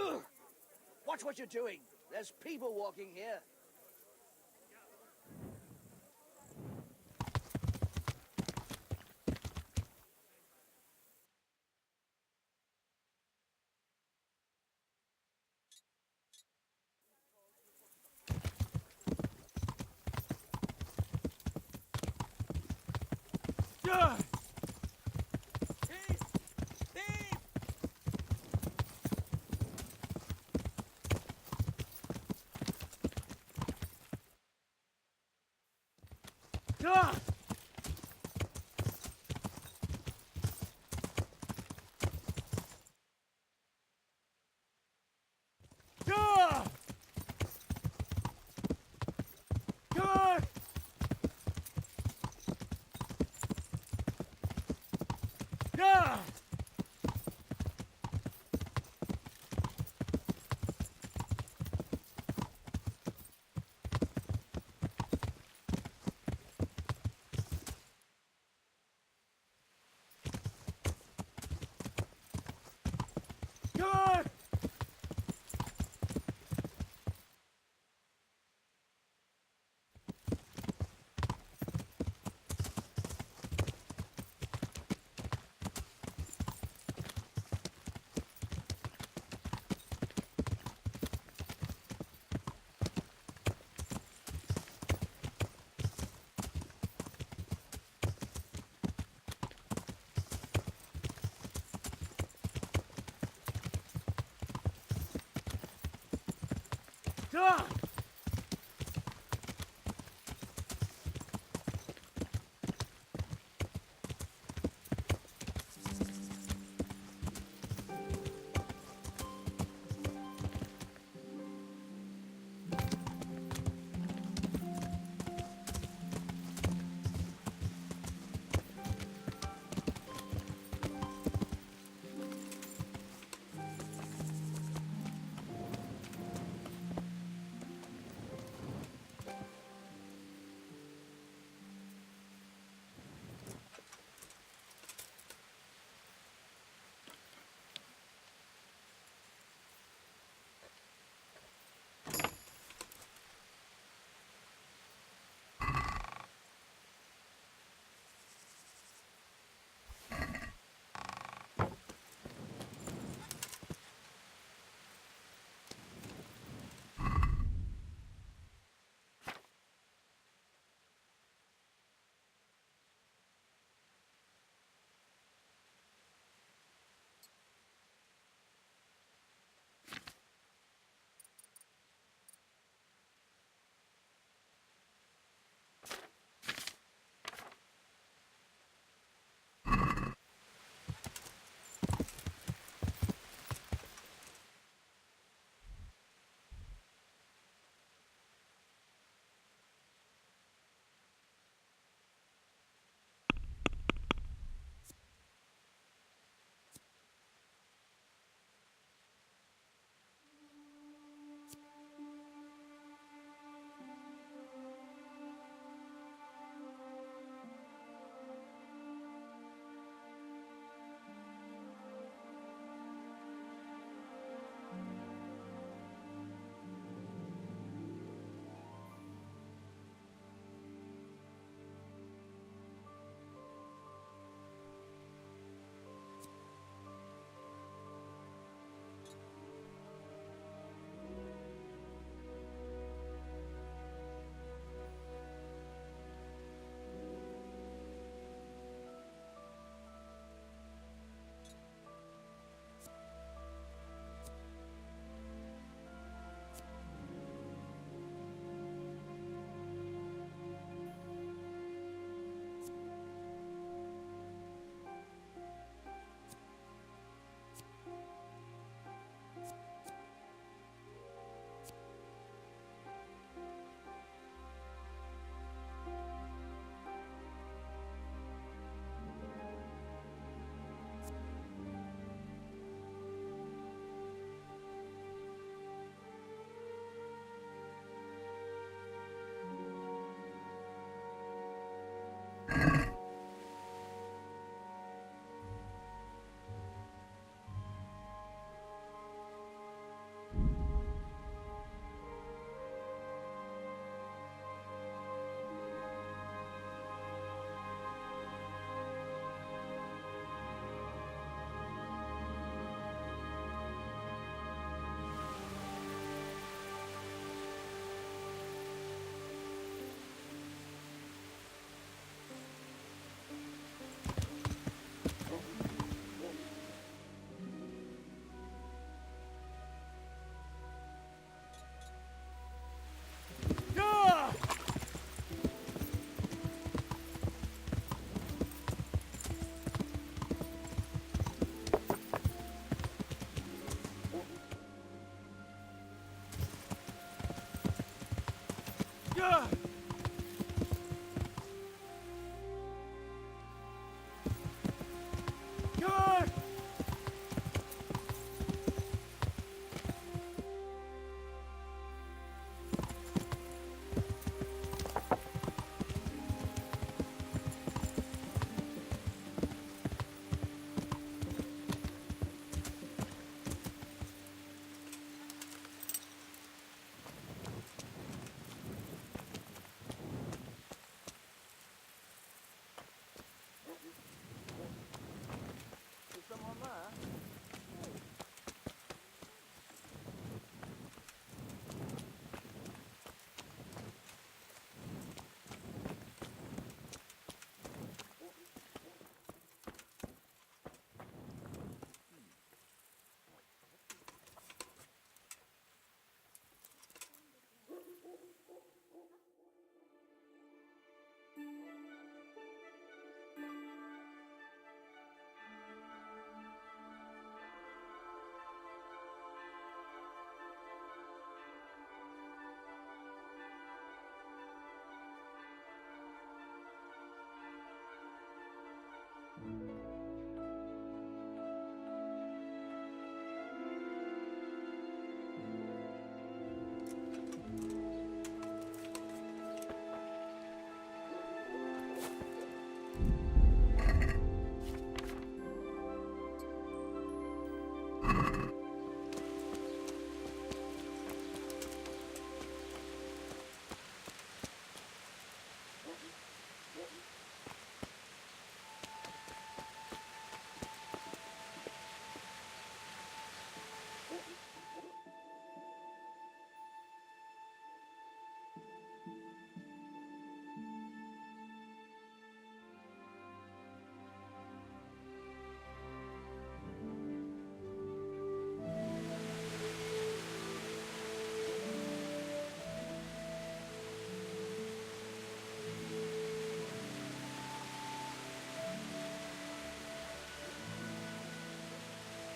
Ugh. Watch what you're doing. There's people walking here.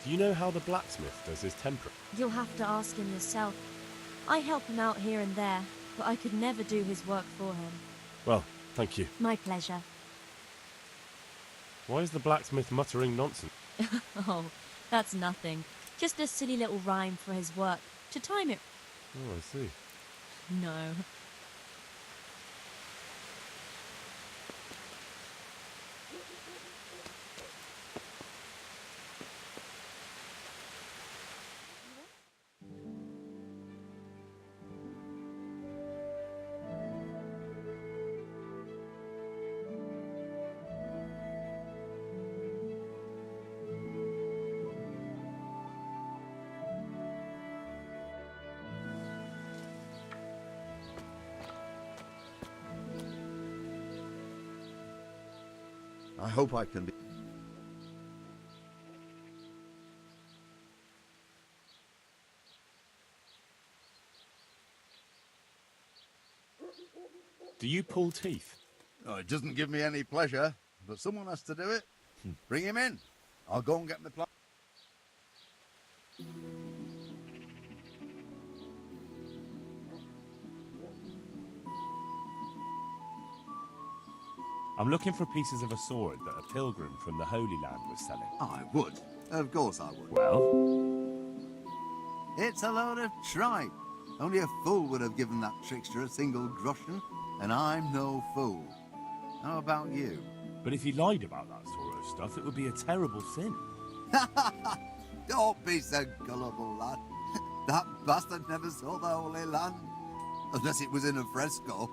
Do you know how the blacksmith does his tempering? You'll have to ask him yourself. I help him out here and there, but I could never do his work for him. Well, thank you. My pleasure. Why is the blacksmith muttering nonsense? Oh, that's nothing. Just a silly little rhyme for his work, to time it. Oh, I see. No. I hope I can be... Do you pull teeth? Oh, it doesn't give me any pleasure, but someone has to do it. Bring him in. I'll go and get my plan. I'm looking for pieces of a sword that a pilgrim from the Holy Land was selling. I would. Of course I would. Well? It's a load of tripe. Only a fool would have given that trickster a single groschen, and I'm no fool. How about you? But if he lied about that sort of stuff, it would be a terrible sin. Don't be so gullible, lad. That bastard never saw the Holy Land. Unless it was in a fresco.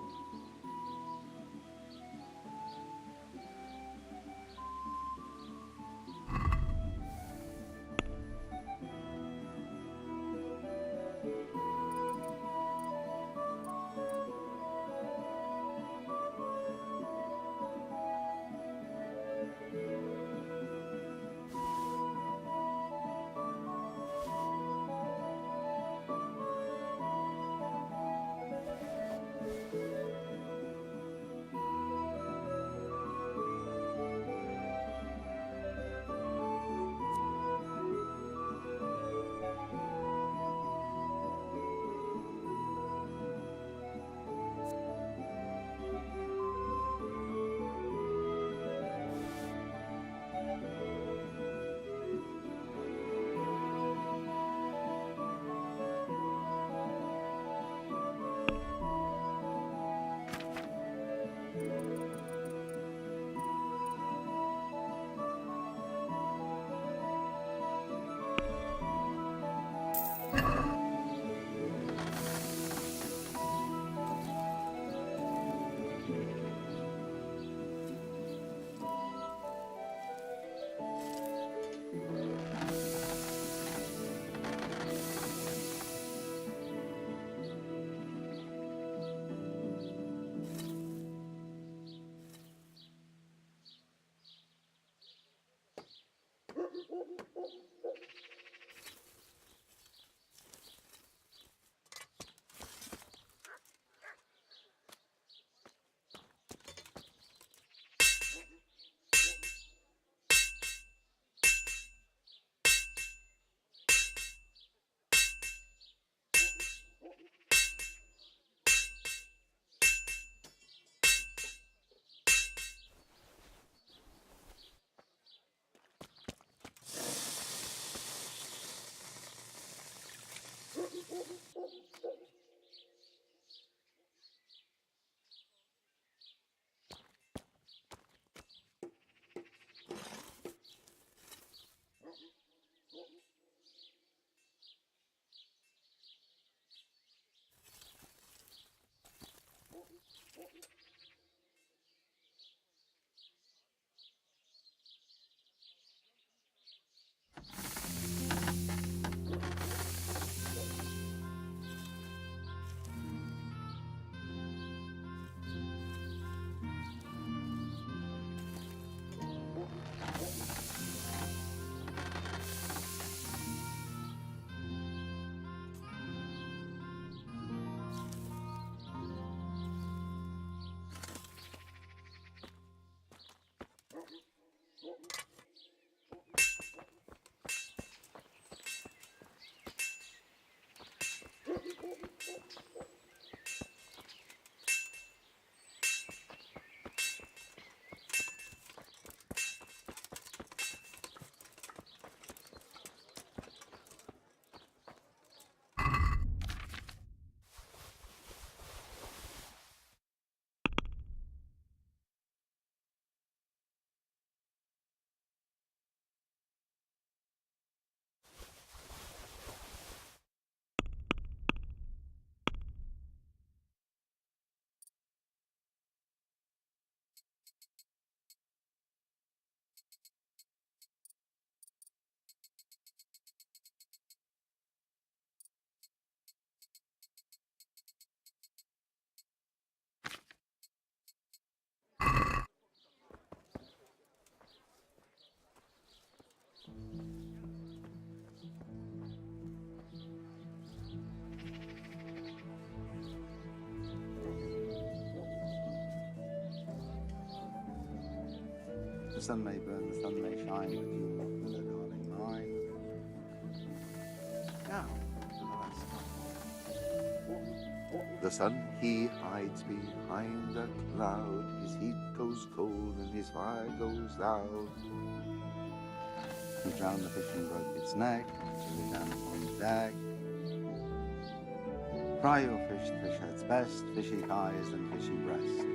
The sun may burn, the sun may shine, but you will not wither, darling mine. Now, for the last time. The sun, he hides behind a cloud. His heat goes cold and his fire goes loud. He drowned the fish and broke its neck, threw it down upon the deck. Fry your fish, the fish head's best, fishy thighs and fishy breast.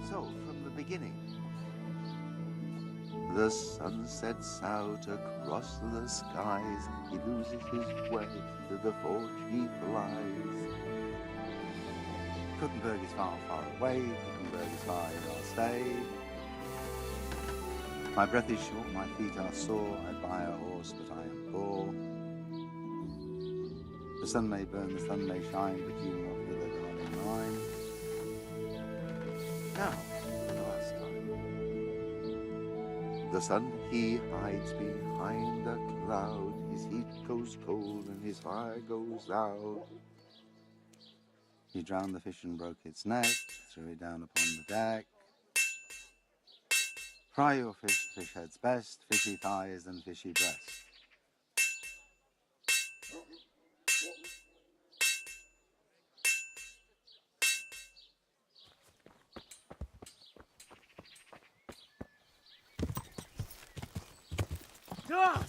So, from the beginning, the sun sets out across the skies. He loses his way, to the forge he flies. Kuttenberg is far, far away. Kuttenberg is far, here I'll stay. My breath is short, my feet are sore. I'd buy a horse, but I am poor. The sun may burn, the sun may shine, but you will not wither, darling mine. Now, for the last time. The sun, he hides behind a cloud. His heat goes cold and his fire goes out. He drowned the fish and broke its neck, threw it down upon the deck. Fry your fish, fish heads best, fishy thighs and fishy breast. Ah!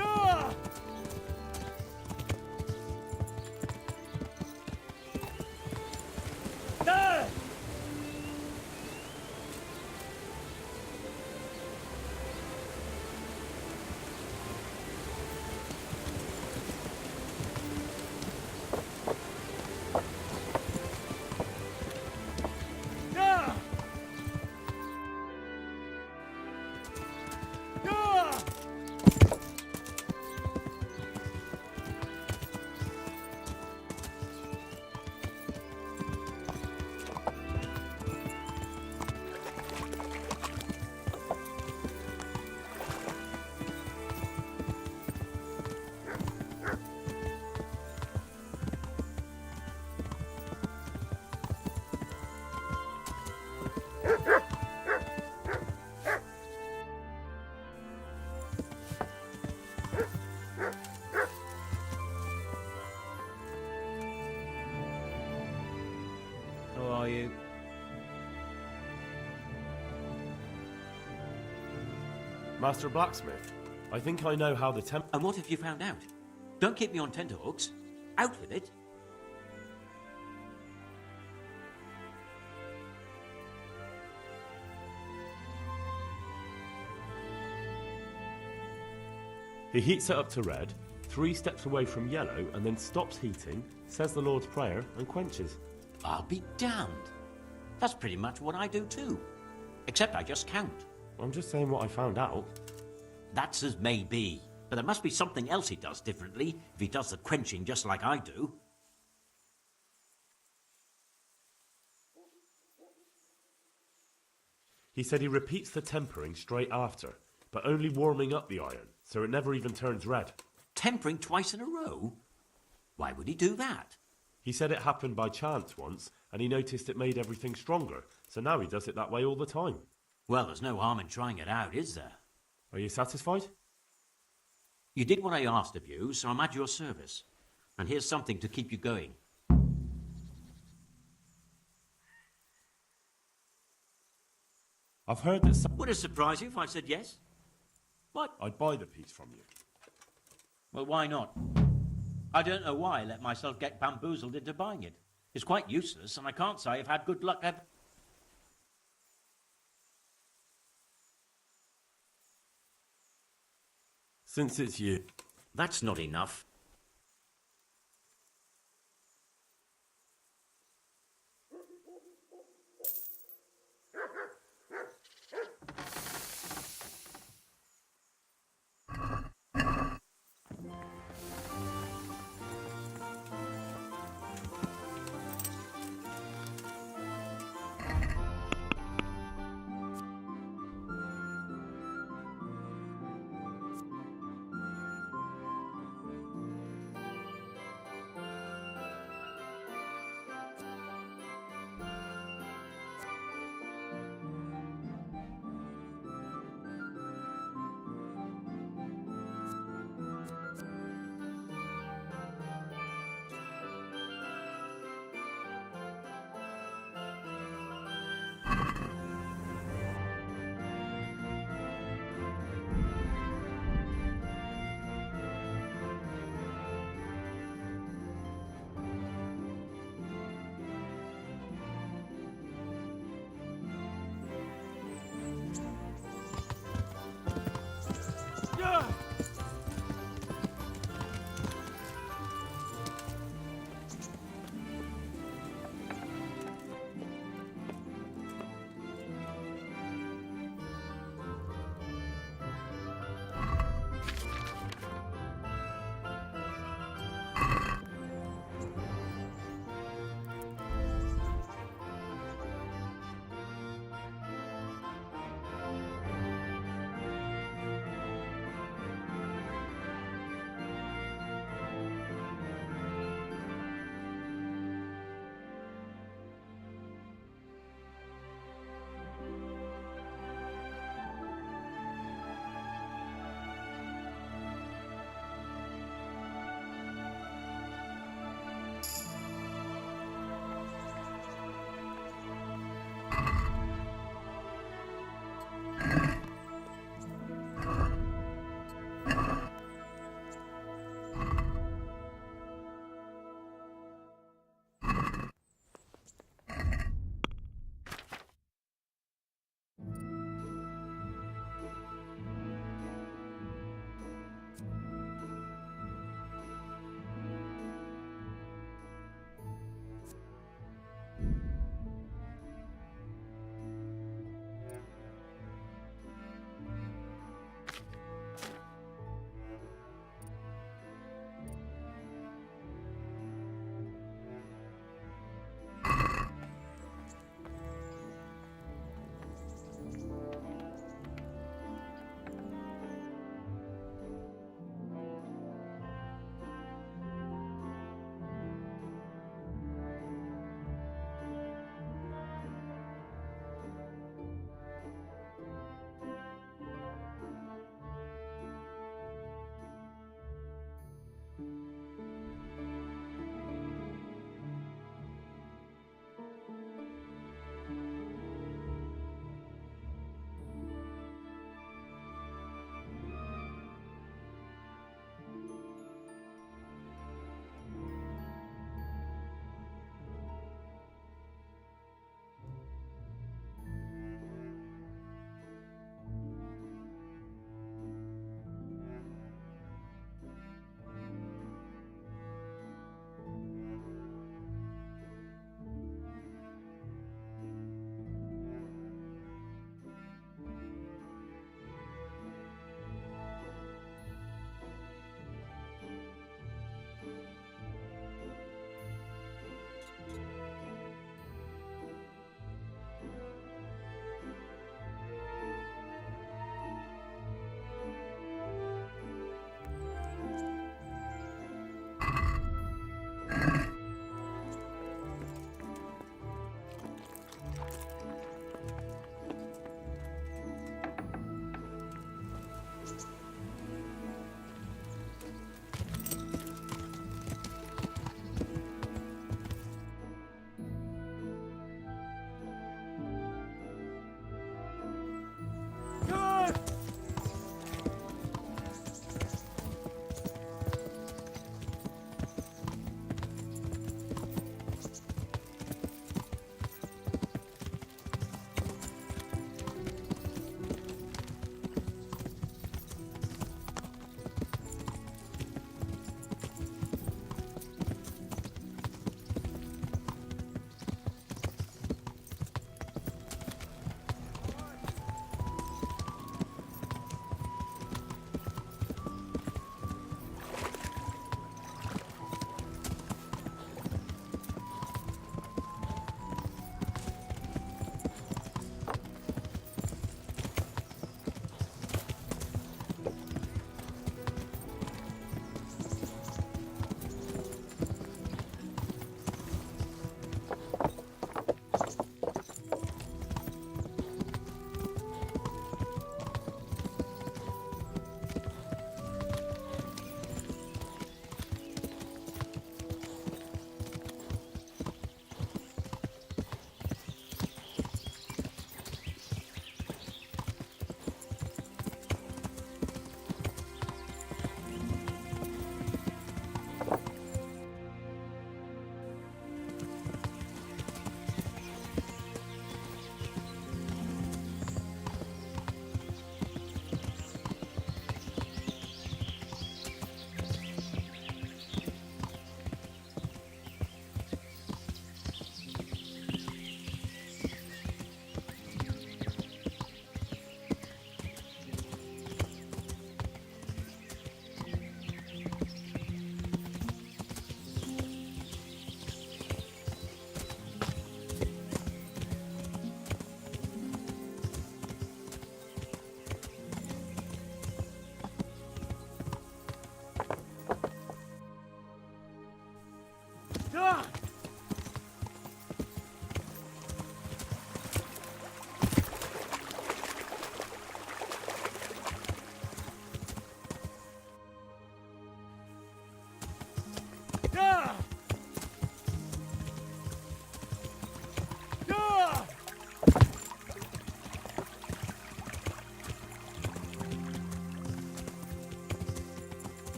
Ah! Ah! Ah! Ah! How are you? Master Blacksmith, I think I know how the And what have you found out? Don't keep me on tenterhooks. Out with it. He heats it up to red, 3 steps away from yellow, and then stops heating, says the Lord's Prayer, and quenches. I'll be damned. That's pretty much what I do too. Except I just count. I'm just saying what I found out. That's as may be. But there must be something else he does differently if he does the quenching just like I do. He said he repeats the tempering straight after, but only warming up the iron, so it never even turns red. Tempering twice in a row? Why would he do that? He said it happened by chance once, and he noticed it made everything stronger, so now he does it that way all the time. Well, there's no harm in trying it out, is there? Are you satisfied? You did what I asked of you, so I'm at your service. And here's something to keep you going. I've heard that Would it surprise you if I said yes? What? I'd buy the piece from you. Well, why not? I don't know why I let myself get bamboozled into buying it. It's quite useless, and I can't say I've had good luck ever. Since it's you. That's not enough.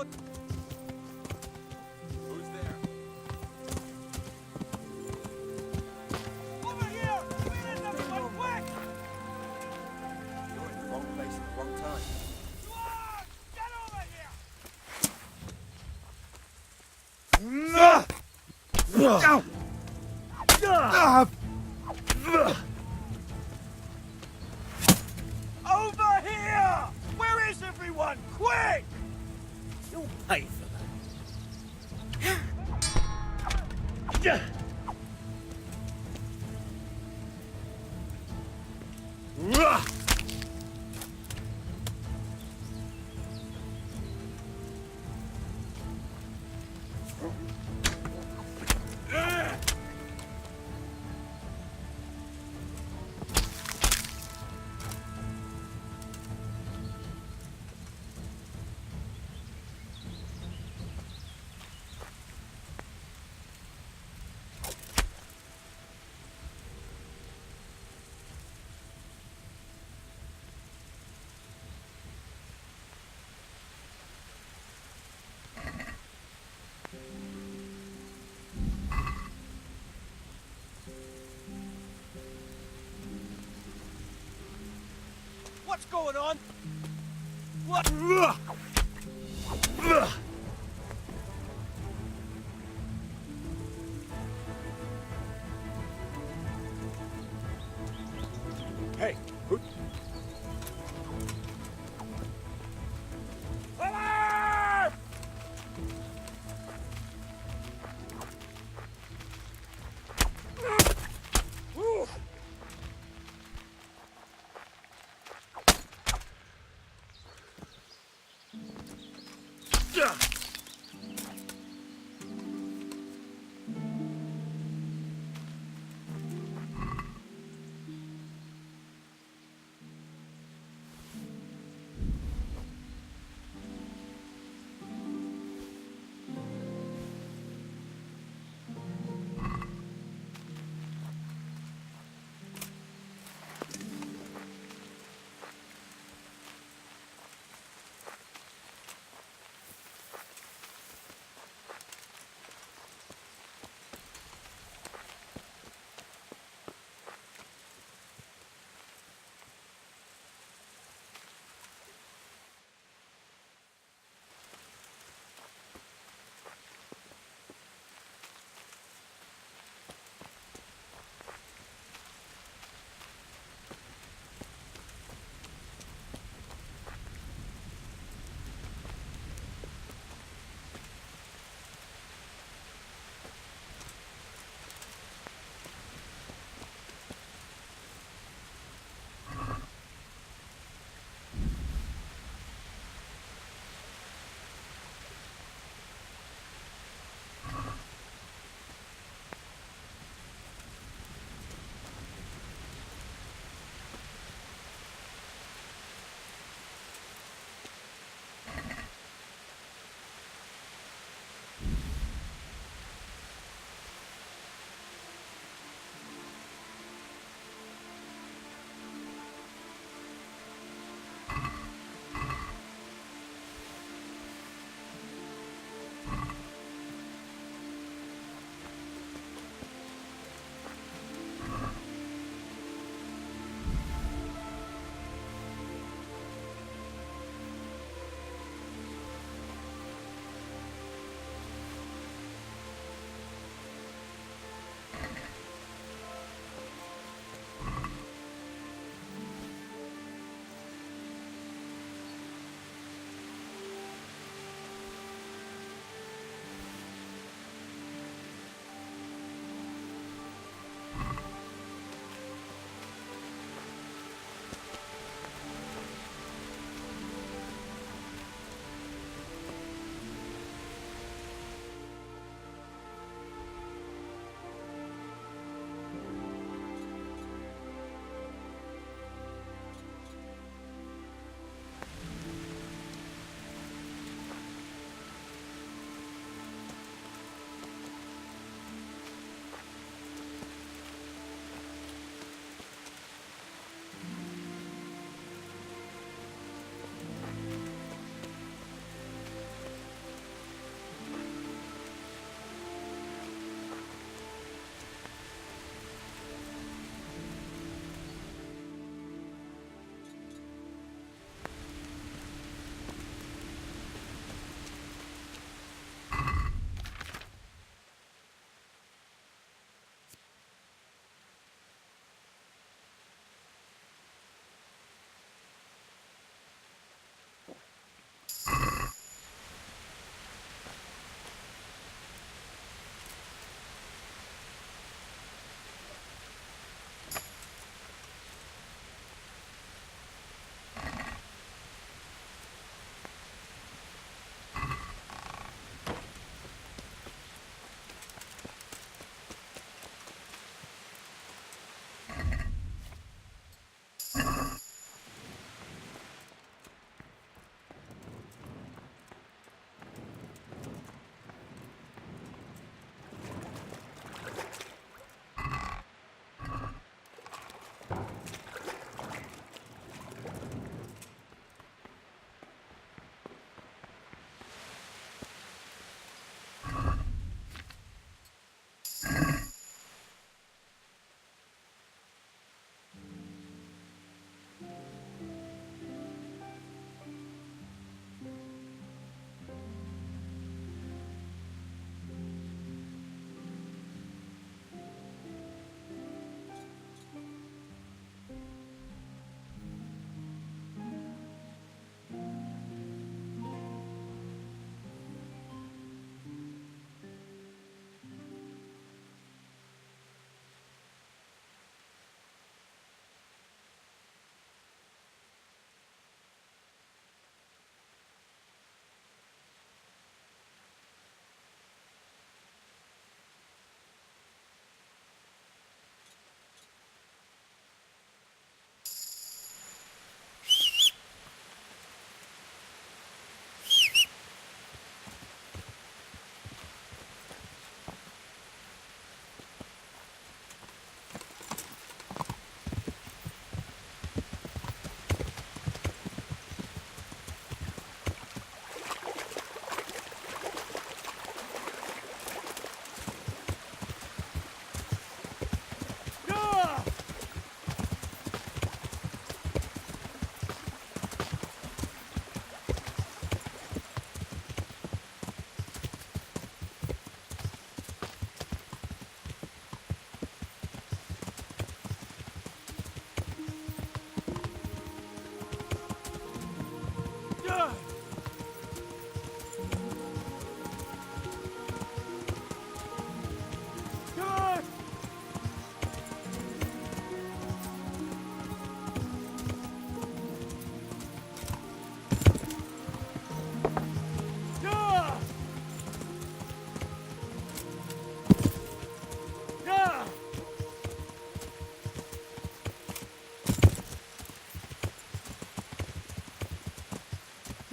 What? Who's there? Over here! Where is everyone? Quick! You're in the wrong place at the wrong time. You are! Get over here! Over here! Where is everyone? Quick! You'll pay for that. What's going on? What? Hey, who? Alarm!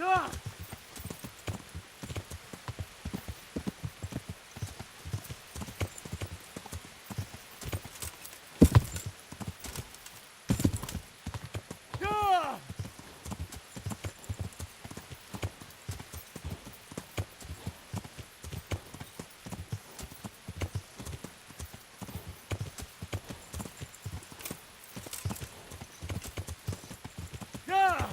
Ah! Ah! Ah!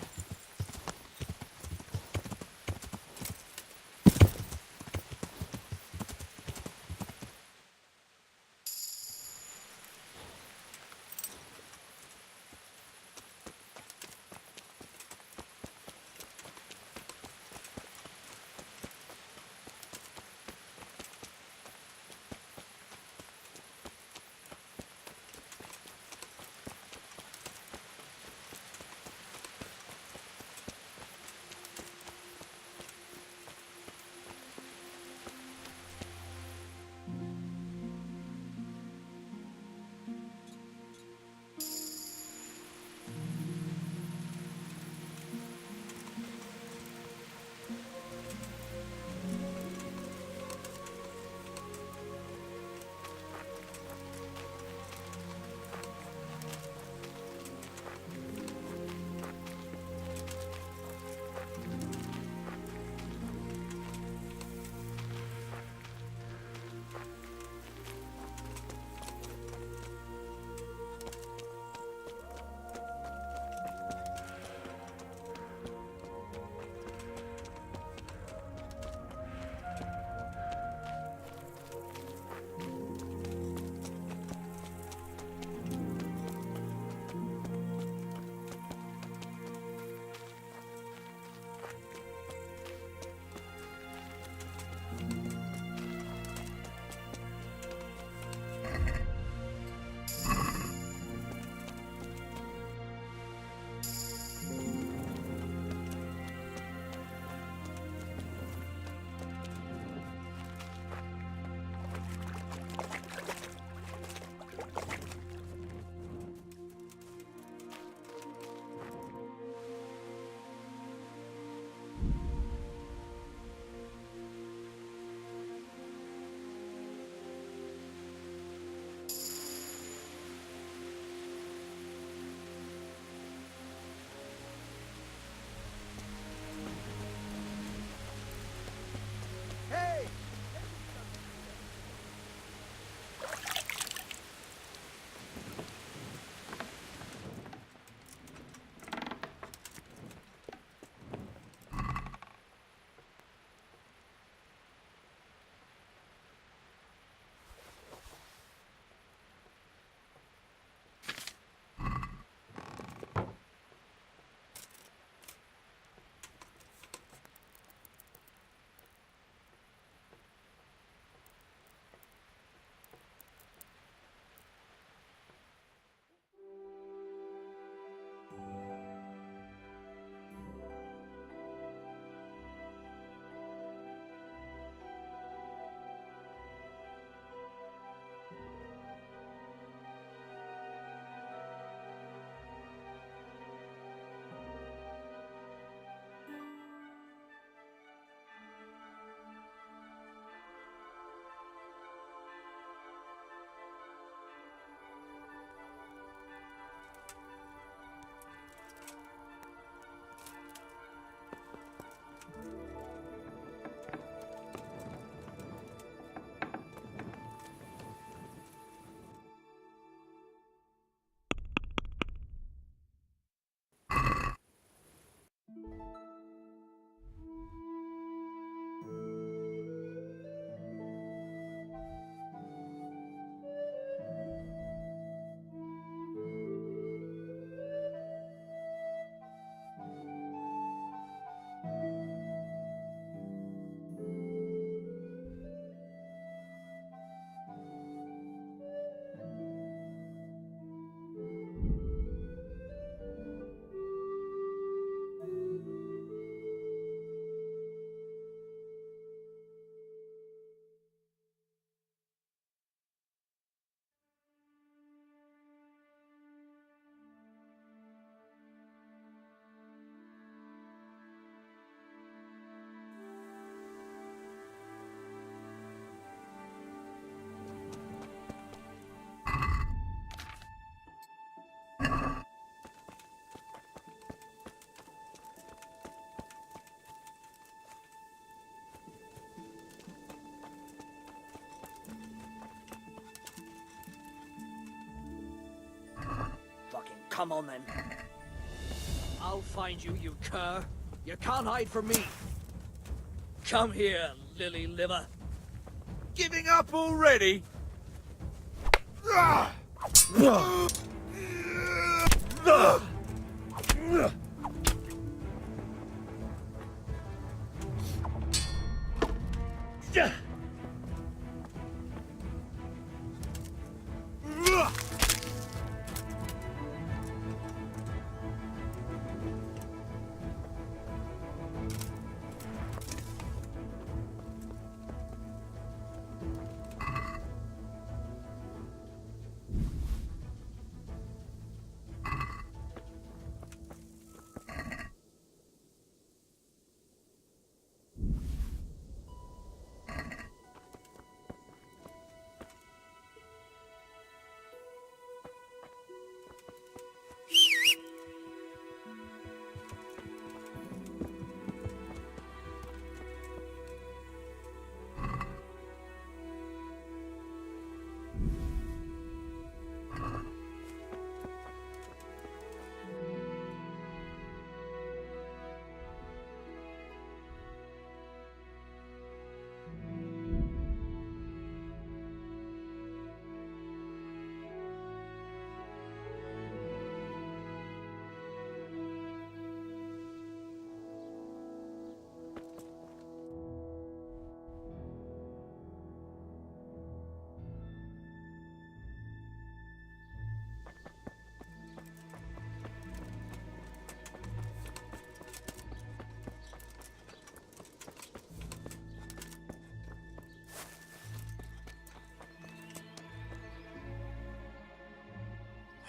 Come on then. I'll find you, you cur. You can't hide from me. Come here, lily liver. Giving up already?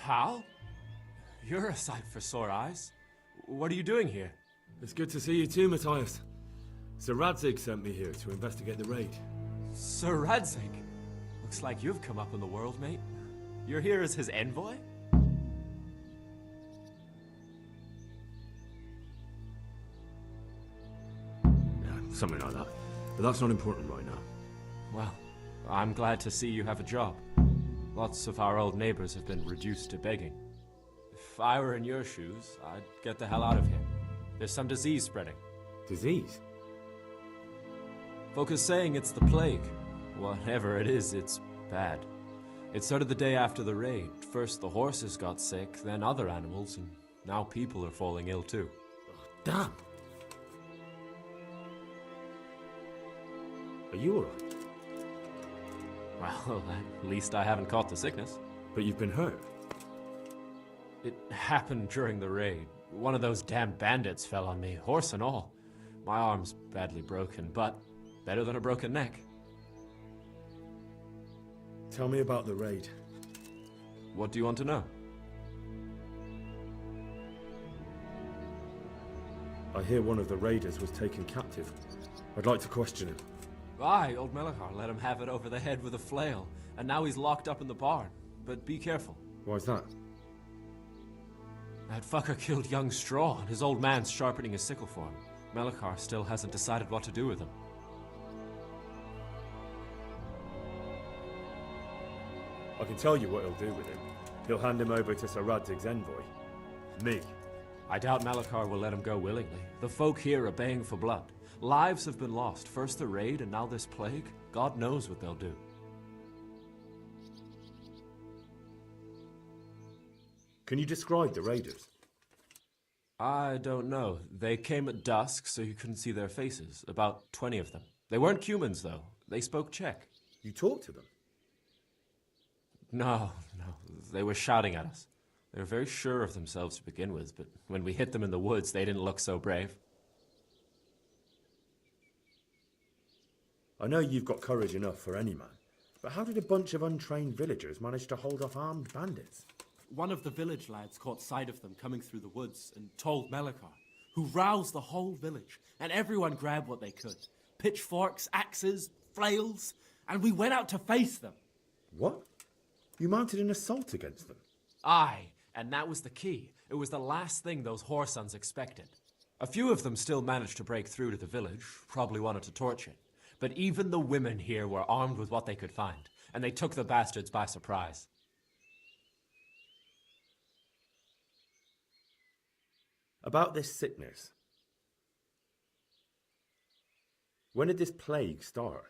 Hal? You're a sight for sore eyes. What are you doing here? It's good to see you too, Matthias. Sir Radzig sent me here to investigate the raid. Sir Radzig? Looks like you've come up in the world, mate. You're here as his envoy? Yeah, something like that. But that's not important right now. Well, I'm glad to see you have a job. Lots of our old neighbors have been reduced to begging. If I were in your shoes, I'd get the hell out of here. There's some disease spreading. Disease? Folk are saying it's the plague. Whatever it is, it's bad. It started the day after the raid. First the horses got sick, then other animals, and now people are falling ill too. Oh, damn. Are you alright? Well, at least I haven't caught the sickness. But you've been hurt? It happened during the raid. One of those damn bandits fell on me, horse and all. My arm's badly broken, but better than a broken neck. Tell me about the raid. What do you want to know? I hear one of the raiders was taken captive. I'd like to question him. Aye, old Melachar let him have it over the head with a flail, and now he's locked up in the barn. But be careful. Why's that? That fucker killed young Straw, and his old man's sharpening his sickle for him. Melachar still hasn't decided what to do with him. I can tell you what he'll do with him. He'll hand him over to Sir Radzig's envoy. Me. I doubt Melachar will let him go willingly. The folk here are baying for blood. Lives have been lost. First the raid, and now this plague. God knows what they'll do. Can you describe the raiders? I don't know. They came at dusk, so you couldn't see their faces. About 20 of them. They weren't humans, though. They spoke Czech. You talked to them? No. They were shouting at us. They were very sure of themselves to begin with, but when we hit them in the woods, they didn't look so brave. I know you've got courage enough for any man, but how did a bunch of untrained villagers manage to hold off armed bandits? One of the village lads caught sight of them coming through the woods and told Melachar, who roused the whole village, and everyone grabbed what they could. Pitchforks, axes, flails, and we went out to face them. What? You mounted an assault against them? Aye, and that was the key. It was the last thing those whoresons expected. A few of them still managed to break through to the village, probably wanted to torch it. But even the women here were armed with what they could find, and they took the bastards by surprise. About this sickness. When did this plague start?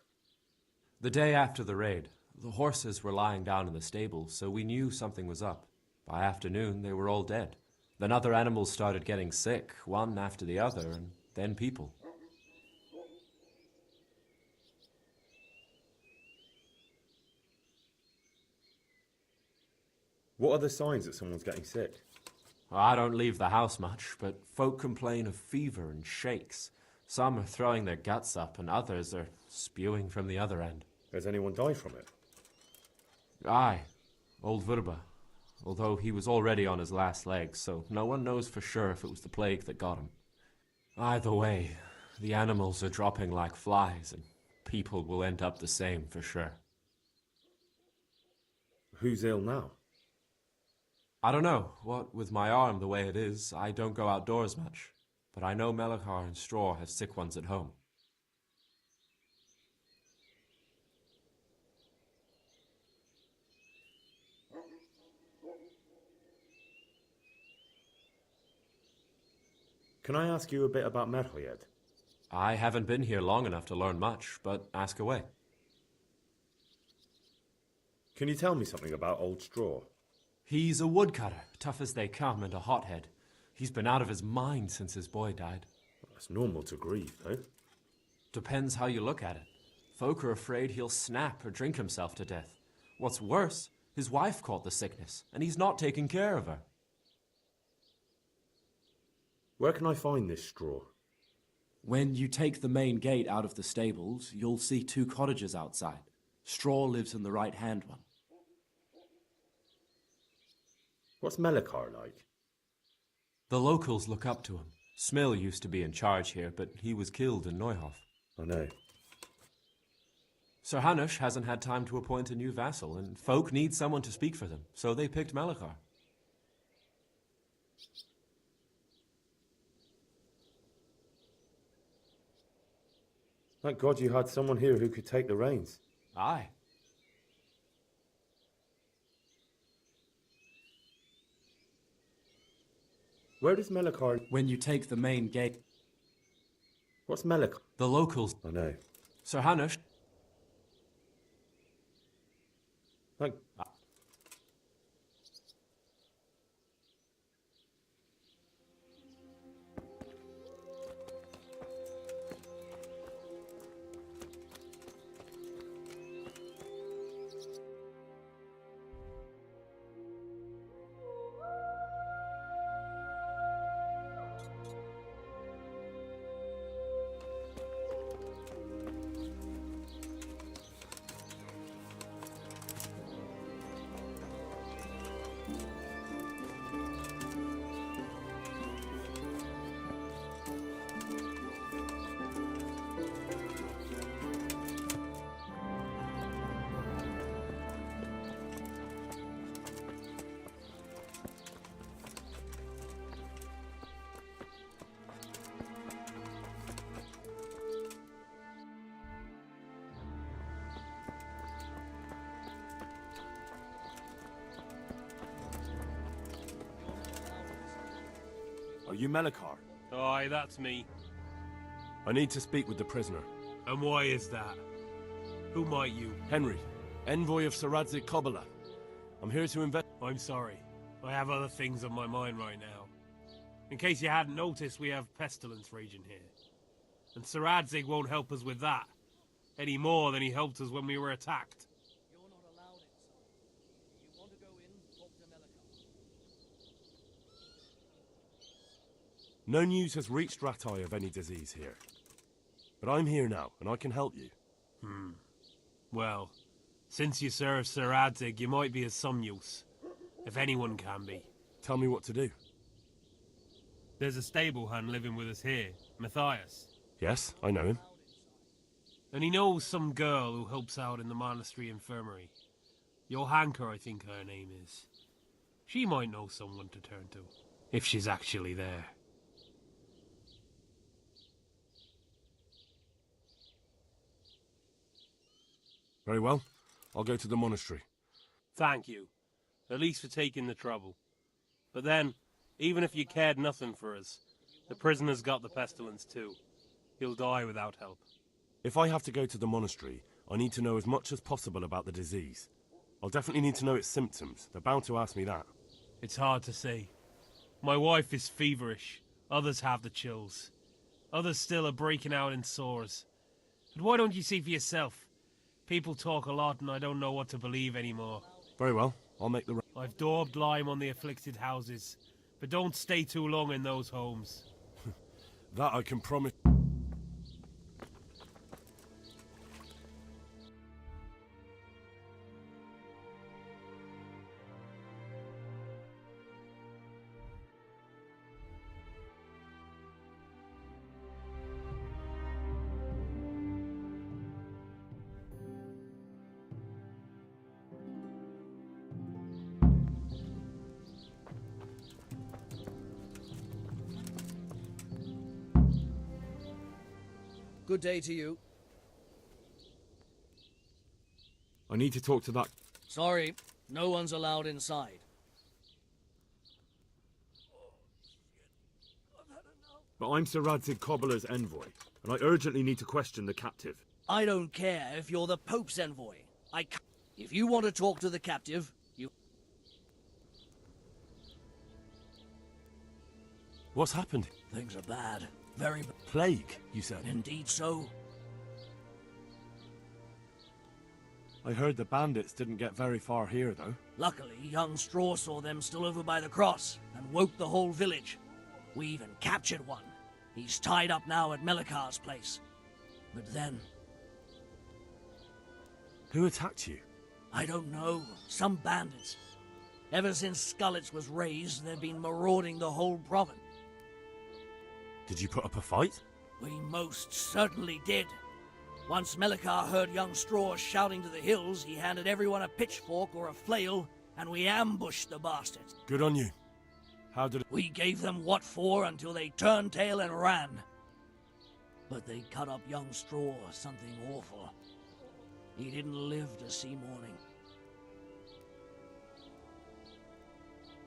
The day after the raid, the horses were lying down in the stable, so we knew something was up. By afternoon, they were all dead. Then other animals started getting sick, one after the other, and then people. What are the signs that someone's getting sick? I don't leave the house much, but folk complain of fever and shakes. Some are throwing their guts up, and others are spewing from the other end. Has anyone died from it? Aye, old Verba. Although he was already on his last legs, so no one knows for sure if it was the plague that got him. Either way, the animals are dropping like flies, and people will end up the same for sure. Who's ill now? I don't know. What with my arm the way it is, I don't go outdoors much. But I know Melachar and Straw have sick ones at home. Can I ask you a bit about Merho yet? I haven't been here long enough to learn much, but ask away. Can you tell me something about Old Straw? He's a woodcutter, tough as they come, and a hothead. He's been out of his mind since his boy died. That's normal to grieve, though. Depends how you look at it. Folk are afraid he'll snap or drink himself to death. What's worse, his wife caught the sickness, and he's not taking care of her. Where can I find this Straw? When you take the main gate out of the stables, you'll see 2 cottages outside. Straw lives in the right-hand one. What's Melachar like? The locals look up to him. Smill used to be in charge here, but he was killed in Neuhof. I know. Sir Hanush hasn't had time to appoint a new vassal, and folk need someone to speak for them, so they picked Melachar. Thank God you had someone here who could take the reins. Aye. Where does Melachar... When you take the main gate... What's Melachar? The locals... I know. Sir Hanush... Thank... Are you Melachar? Aye, that's me. I need to speak with the prisoner. And why is that? Who might you? Henry, envoy of Saradzik Kobala. I'm here to I'm sorry. I have other things on my mind right now. In case you hadn't noticed, we have pestilence raging here. And Saradzig won't help us with that. Any more than he helped us when we were attacked. You're not allowed inside. You want to go in, talk to Melachar. No news has reached Ratai of any disease here. But I'm here now, and I can help you. Well, since you serve Saradzig, you might be of some use. If anyone can be. Tell me what to do. There's a stable hand living with us here, Matthias. Yes, I know him. And he knows some girl who helps out in the monastery infirmary. Johanka, I think her name is. She might know someone to turn to, if she's actually there. Very well. I'll go to the monastery. Thank you. At least for taking the trouble. But then, Even if you cared nothing for us, the prisoner's got the pestilence too. He'll die without help. If I have to go to the monastery, I need to know as much as possible about the disease. I'll definitely need to know its symptoms. They're bound to ask me that. It's hard to say. My wife is feverish. Others have the chills. Others still are breaking out in sores. But why don't you see for yourself? People talk a lot and I don't know what to believe anymore. Very well, I'll make the... I've daubed lime on the afflicted houses, but don't stay too long in those homes. That I can promise. Good day to you. I need to talk to that... Sorry, no one's allowed inside. But I'm Sir Radzig Cobbler's envoy, and I urgently need to question the captive. I don't care if you're the Pope's envoy. If you want to talk to the captive, you... What's happened? Things are bad. Very bad. Plague, you said? Indeed so. I heard the bandits didn't get very far here, though. Luckily, young Straw saw them still over by the cross and woke the whole village. We even captured one. He's tied up now at Melikar's place. But then... Who attacked you? I don't know. Some bandits. Ever since Skullets was raised, they've been marauding the whole province. Did you put up a fight? We most certainly did. Once Melikar heard young Straw shouting to the hills, he handed everyone a pitchfork or a flail, and we ambushed the bastards. Good on you. How did it... We gave them what for until they turned tail and ran. But they cut up young Straw, something awful. He didn't live to see morning.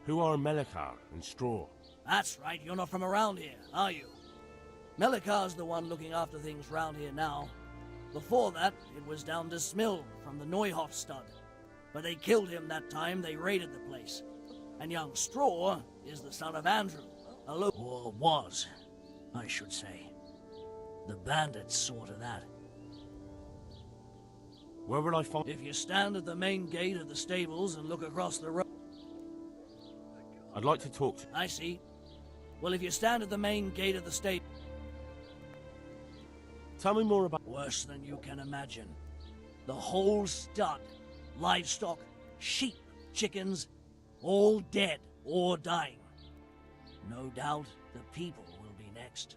Who are Melikar and Straw? That's right, you're not from around here, are you? Melikar's the one looking after things round here now. Before that, it was down to Smill from the Neuhoff stud. But they killed him that time they raided the place. And young Straw is the son of Andrew, or was, I should say. The bandits saw to that. Where will I find... If you stand at the main gate of the stables and look across the road... I'd like to talk to... I see. Well, if you stand at the main gate of the stable... Tell me more about... Worse than you can imagine. The whole stud, livestock, sheep, chickens, all dead or dying. No doubt the people will be next.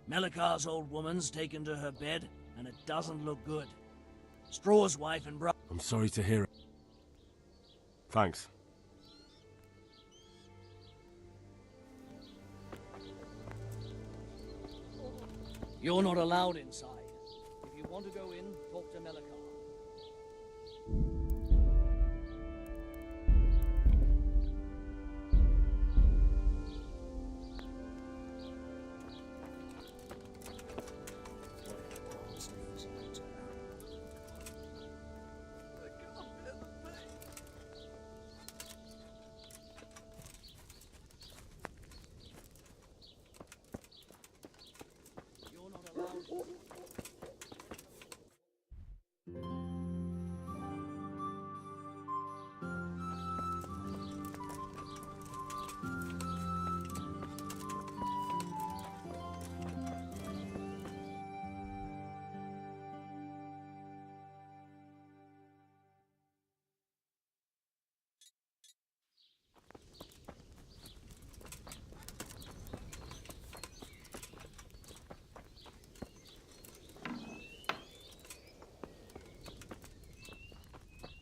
Melikar's old woman's taken to her bed, and it doesn't look good. Straw's wife and brother... I'm sorry to hear it. Thanks. You're not allowed inside. If you want to go in, talk to Melikar.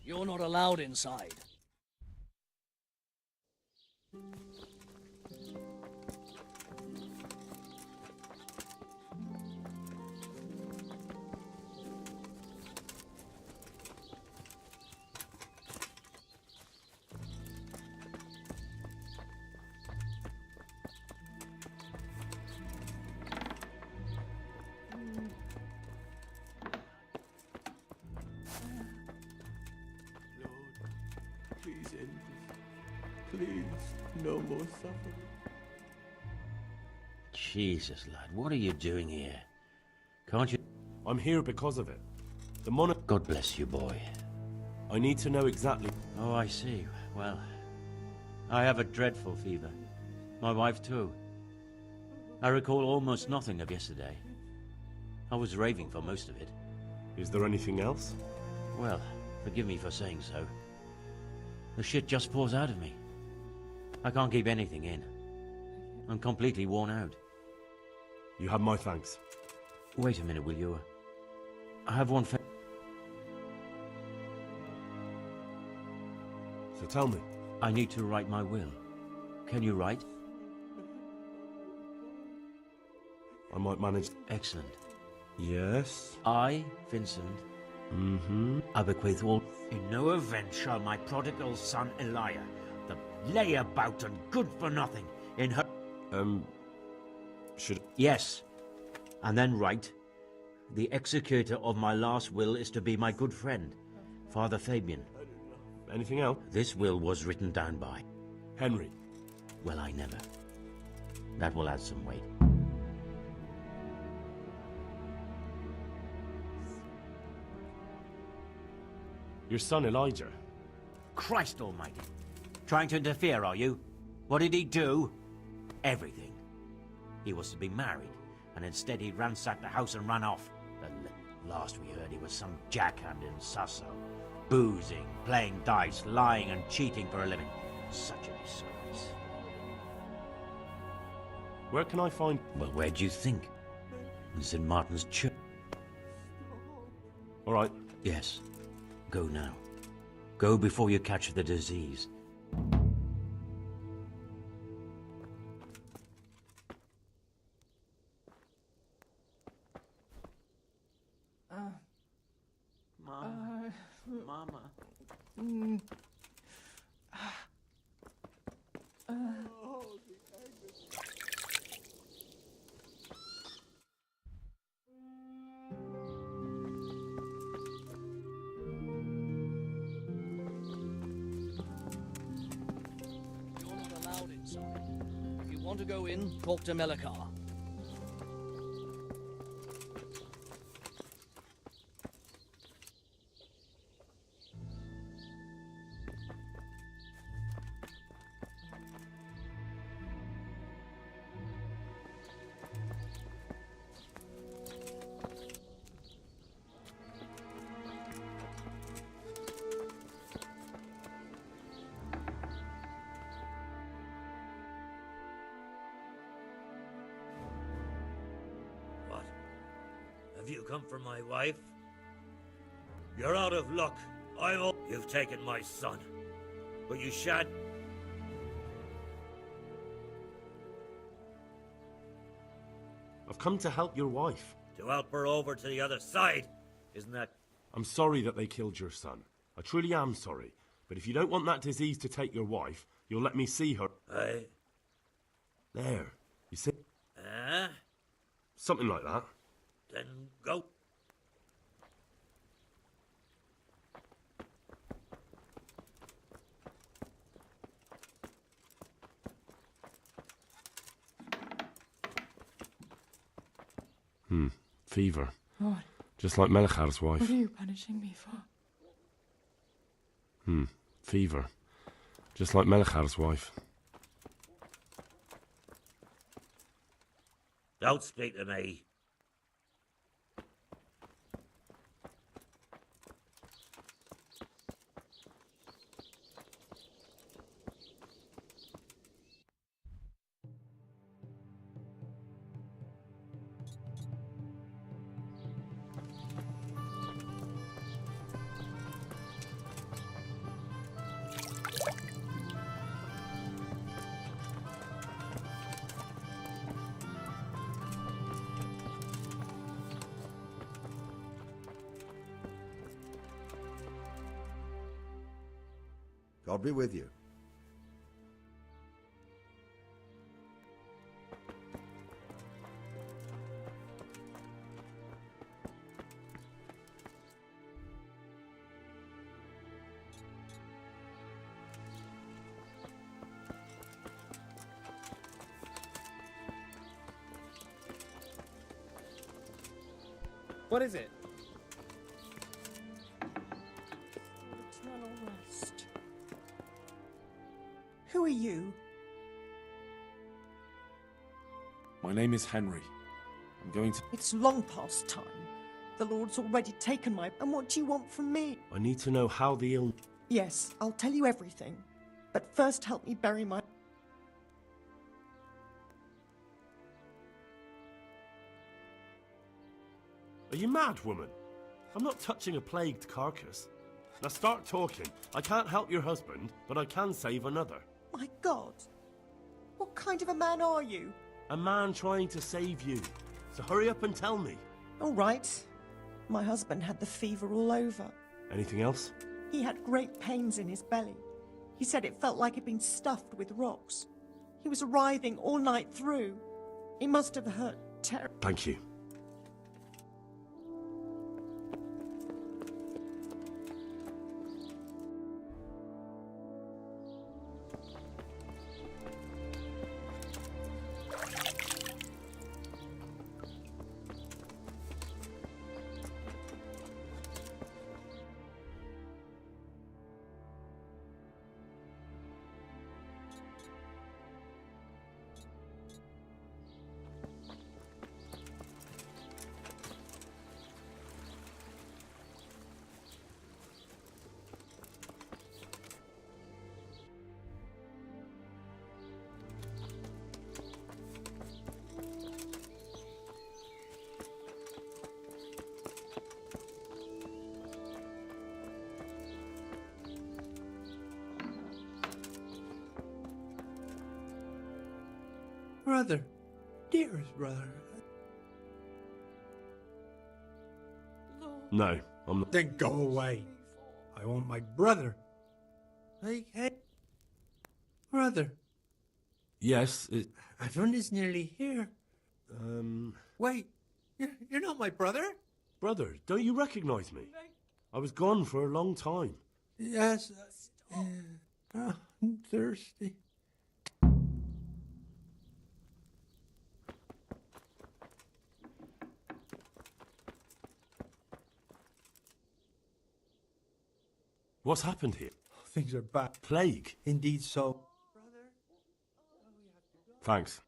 You're not allowed inside. Please, no more suffering. Jesus, lad, what are you doing here? Can't you... I'm here because of it. God bless you, boy. I need to know exactly... Oh, I see. Well, I have a dreadful fever. My wife, too. I recall almost nothing of yesterday. I was raving for most of it. Is there anything else? Well, forgive me for saying so. The shit just pours out of me. I can't keep anything in. I'm completely worn out. You have my thanks. Wait a minute, will you? I have one fa- So tell me. I need to write my will. Can you write? I might manage... Excellent. Yes? I, Vincent... Mm-hmm. I bequeath all... In no event shall my prodigal son Elijah, the layabout and good-for-nothing, in her... Should... Yes. And then write, the executor of my last will is to be my good friend, Father Fabian. Anything else? This will was written down by... Henry. Well, I never. That will add some weight. Your son Elijah. Christ almighty. Trying to interfere, are you? What did he do? Everything. He was to be married, and instead he ransacked the house and ran off. But last we heard he was some jackhand in Sasso. Boozing, playing dice, lying and cheating for a living. Such a disgrace. Where can I find... Well, where do you think? In St. Martin's Church. All right. Yes. Go now. Go before you catch the disease. Mama. You're not allowed inside. If you want to go in, talk to Melikar. Have you come for my wife? You're out of luck. You've taken my son. But you shan't... I've come to help your wife. To help her over to the other side. Isn't that... I'm sorry that they killed your son. I truly am sorry. But if you don't want that disease to take your wife, you'll let me see her. There. You see? Something like that. Then go. Fever. What? Just like Melichar's wife. What are you punishing me for? Fever. Just like Melichar's wife. Don't speak to me. God be with you. What is it? Eternal rest. Who are you? My name is Henry. I'm going to... It's long past time. The Lord's already taken my... And what do you want from me? I need to know how the ill... Yes, I'll tell you everything. But first help me bury my... Are you mad, woman? I'm not touching a plagued carcass. Now start talking. I can't help your husband, but I can save another. My God! What kind of a man are you? A man trying to save you. So hurry up and tell me. All right. My husband had the fever all over. Anything else? He had great pains in his belly. He said it felt like it'd been stuffed with rocks. He was writhing all night through. It must have hurt terribly. Thank you. Brother, dearest brother. No, I'm not. Then go away. I want my brother. Hey, brother. Yes, Everyone is nearly here. Wait, you're not my brother? Brother, don't you recognize me? I was gone for a long time. Yes. I'm thirsty. What's happened here? Things are bad. Plague? Indeed so. Thanks.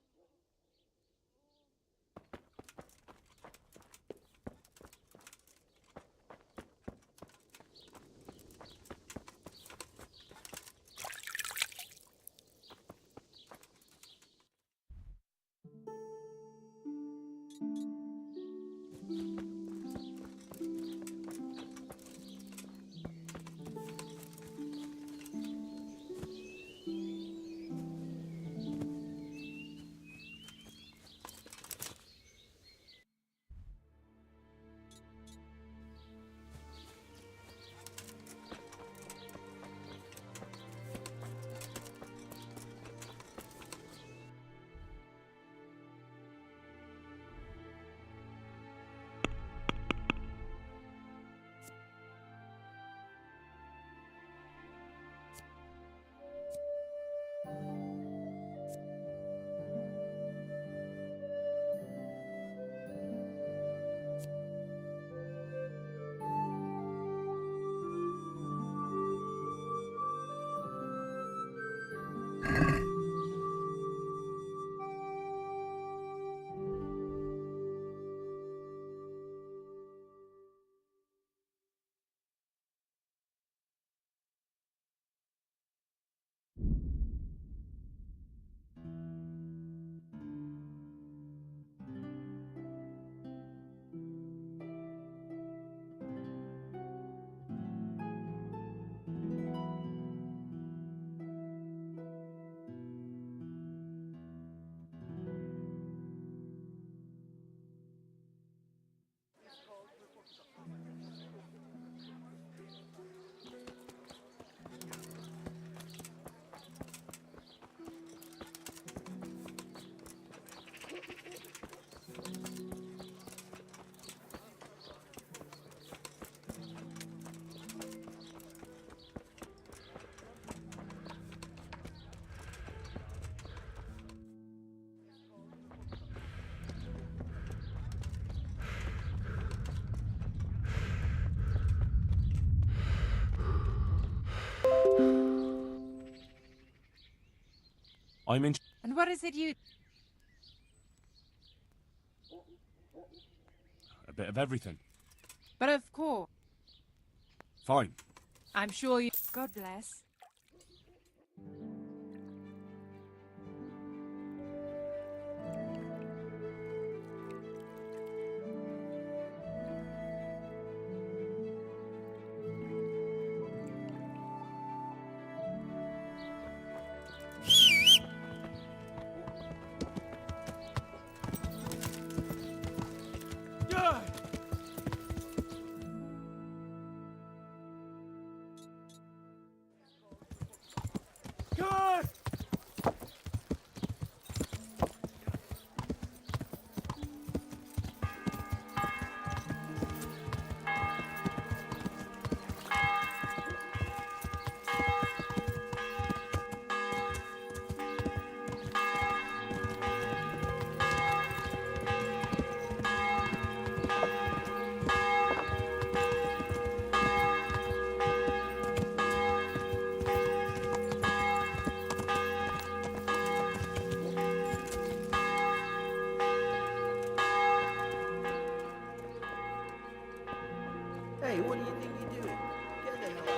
I'm in... And what is it you... A bit of everything. But of course. Fine. I'm sure you... God bless. Hey, what do you think you're doing? Get the hell out.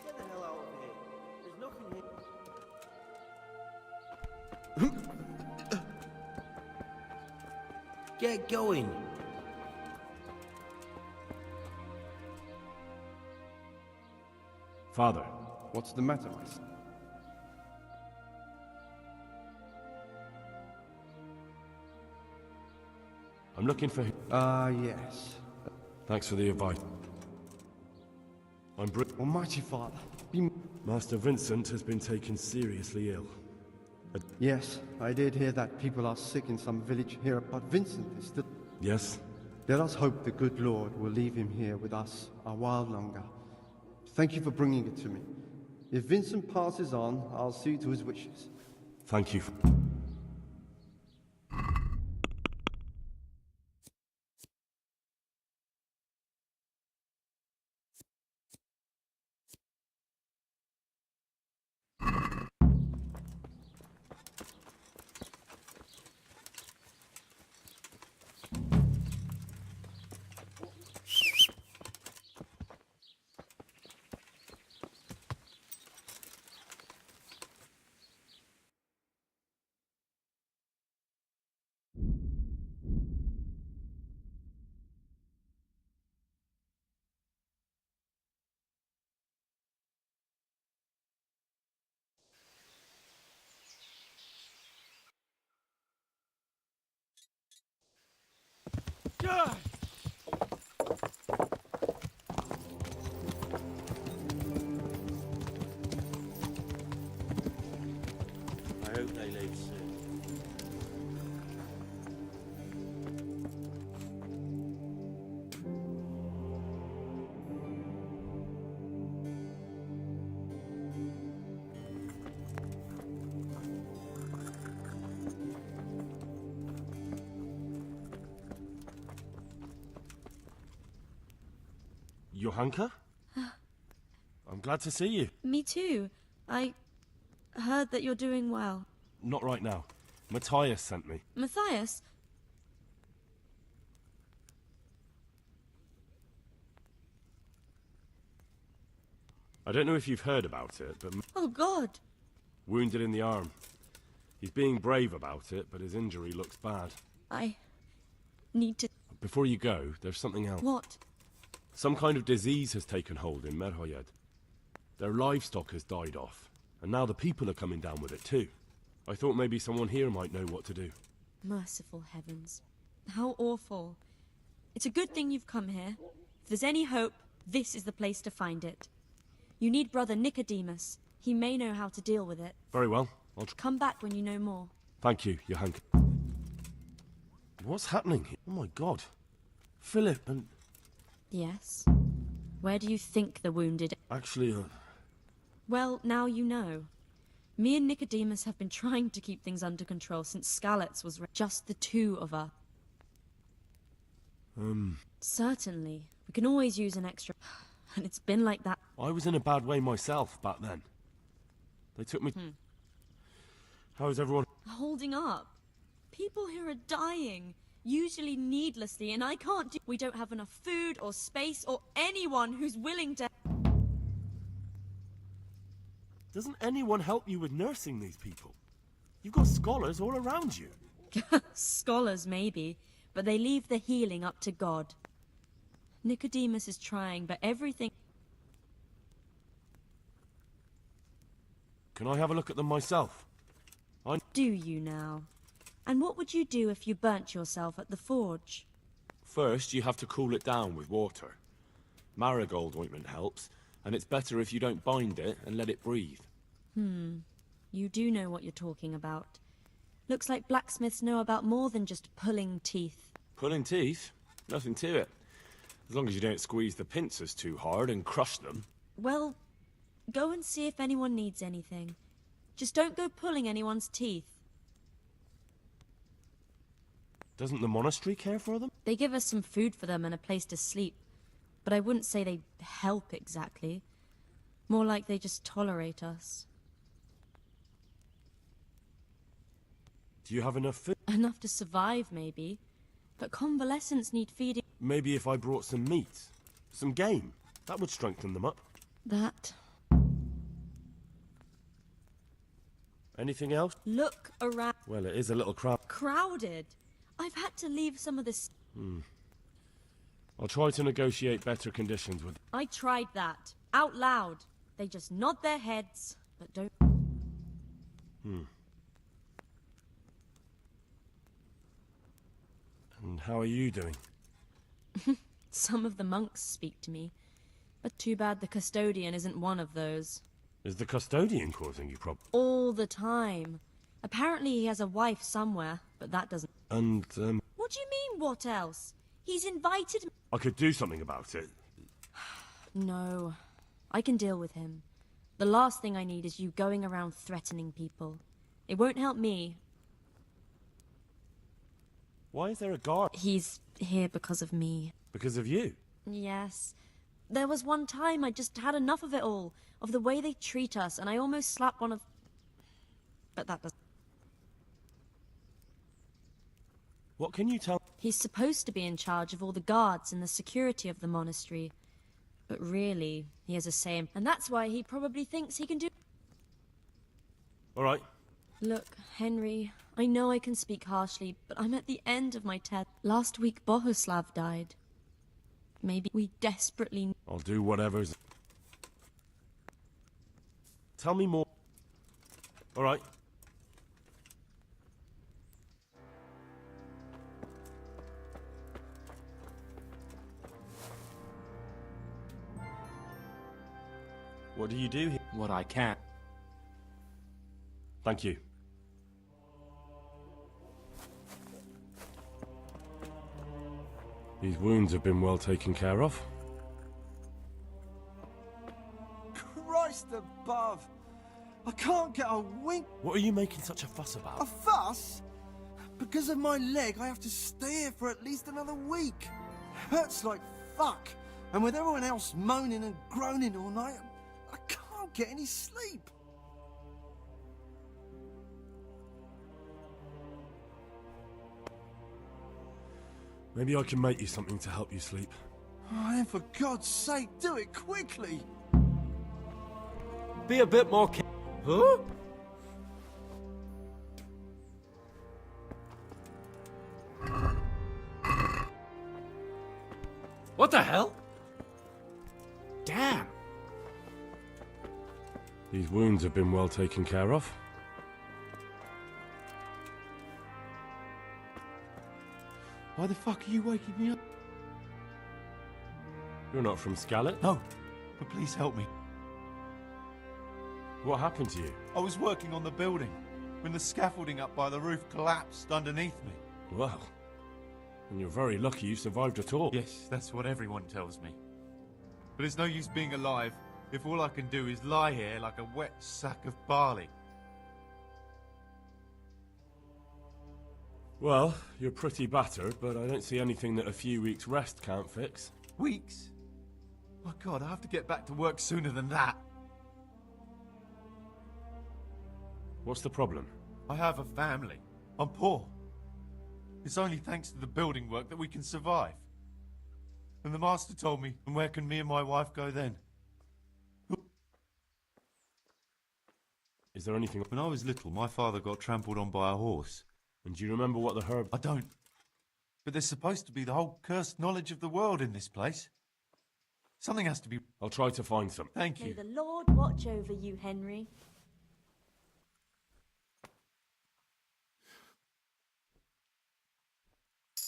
Get the hell out of here. There's nothing here. Get going. Father. What's the matter, my son? I'm looking for... Yes. Thanks for the advice. I'm Almighty Father, be... Master Vincent has been taken seriously ill. Yes, I did hear that people are sick in some village here, but Vincent is still... Yes? Let us hope the good Lord will leave him here with us a while longer. Thank you for bringing it to me. If Vincent passes on, I'll see to his wishes. Thank you. I hope they leave soon. Johanka? I'm glad to see you. Me too. I heard that you're doing well. Not right now. Matthias sent me. Matthias? I don't know if you've heard about it, but... Oh, God. Wounded in the arm. He's being brave about it, but his injury looks bad. I need to... Before you go, there's something else. What? Some kind of disease has taken hold in Merhoyed. Their livestock has died off, and now the people are coming down with it too. I thought maybe someone here might know what to do. Merciful heavens. How awful. It's a good thing you've come here. If there's any hope, This is the place to find it. You need Brother Nicodemus. He may know how to deal with it. Very well. Come back when you know more. Thank you, Johann. What's happening here? Oh my god. Philip and... Yes? Where do you think the wounded... Actually, Well, now you know. Me and Nicodemus have been trying to keep things under control since Skalitz was just the two of us. Certainly. We can always use an extra... And it's been like that. I was in a bad way myself back then. They took me... How's everyone? Holding up. People here are dying, usually needlessly, and I can't do... We don't have enough food or space or anyone who's willing to... Doesn't anyone help you with nursing these people? You've got scholars all around you. Scholars, maybe, but they leave the healing up to God. Nicodemus is trying, but everything... Can I have a look at them myself? Do you now? And what would you do if you burnt yourself at the forge? First, you have to cool it down with water. Marigold ointment helps, and it's better if you don't bind it and let it breathe. You do know what you're talking about. Looks like blacksmiths know about more than just pulling teeth. Pulling teeth? Nothing to it. As long as you don't squeeze the pincers too hard and crush them. Well, go and see if anyone needs anything. Just don't go pulling anyone's teeth. Doesn't the monastery care for them? They give us some food for them and a place to sleep. But I wouldn't say they help exactly. More like they just tolerate us. Do you have enough food? Enough to survive, maybe. But convalescents need feeding. Maybe if I brought some meat, some game, that would strengthen them up. That. Anything else? Look around. Well, it is a little Crowded. I've had to leave some of this. I'll try to negotiate better conditions with... I tried that. Out loud. They just nod their heads, but don't... And how are you doing? Some of the monks speak to me. But too bad the custodian isn't one of those. Is the custodian causing you problems? All the time. Apparently he has a wife somewhere, but that doesn't... And, What do you mean, what else? He's invited me... I could do something about it. No. I can deal with him. The last thing I need is you going around threatening people. It won't help me. Why is there a guard? He's here because of me. Because of you? Yes. There was one time I just had enough of it all. Of the way they treat us, and I almost slapped one of... But that doesn't... What can you tell? He's supposed to be in charge of all the guards and the security of the monastery. But really, he has a say in... And that's why he probably thinks he can do... All right. Look, Henry, I know I can speak harshly, but I'm at the end of my tether. Last week, Bohuslav died. Maybe we desperately... I'll do whatever's... Tell me more. All right. What do you do here? What I can. Thank you. These wounds have been well taken care of. Christ above! I can't get a wink. What are you making such a fuss about? A fuss? Because of my leg, I have to stay here for at least another week. Hurts like fuck. And with everyone else moaning and groaning all night, I can't get any sleep. Maybe I can make you something to help you sleep. Oh, then for God's sake, do it quickly. Be a bit more Huh? What the hell? Damn. These wounds have been well taken care of. Why the fuck are you waking me up? You're not from Scarlet? No, but please help me. What happened to you? I was working on the building when the scaffolding up by the roof collapsed underneath me. Well, and you're very lucky you survived at all. Yes, that's what everyone tells me. But it's no use being alive if all I can do is lie here like a wet sack of barley. Well, you're pretty battered, but I don't see anything that a few weeks' rest can't fix. Weeks? My God, I have to get back to work sooner than that. What's the problem? I have a family. I'm poor. It's only thanks to the building work that we can survive. And the master told me, and where can me and my wife go then? Is there anything... When I was little, my father got trampled on by a horse. And do you remember what the herb... I don't. But there's supposed to be the whole cursed knowledge of the world in this place. Something has to be... I'll try to find some. Thank May you. the Lord watch over you, Henry.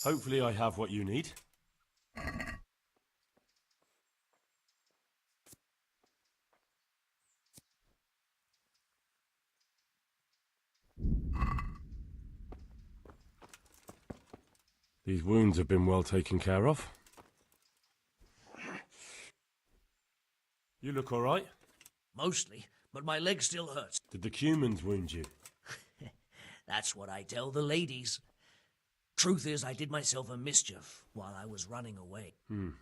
Hopefully I have what you need. These wounds have been well taken care of. You look all right? Mostly, but my leg still hurts. Did the humans wound you? That's what I tell the ladies. Truth is, I did myself a mischief while I was running away. And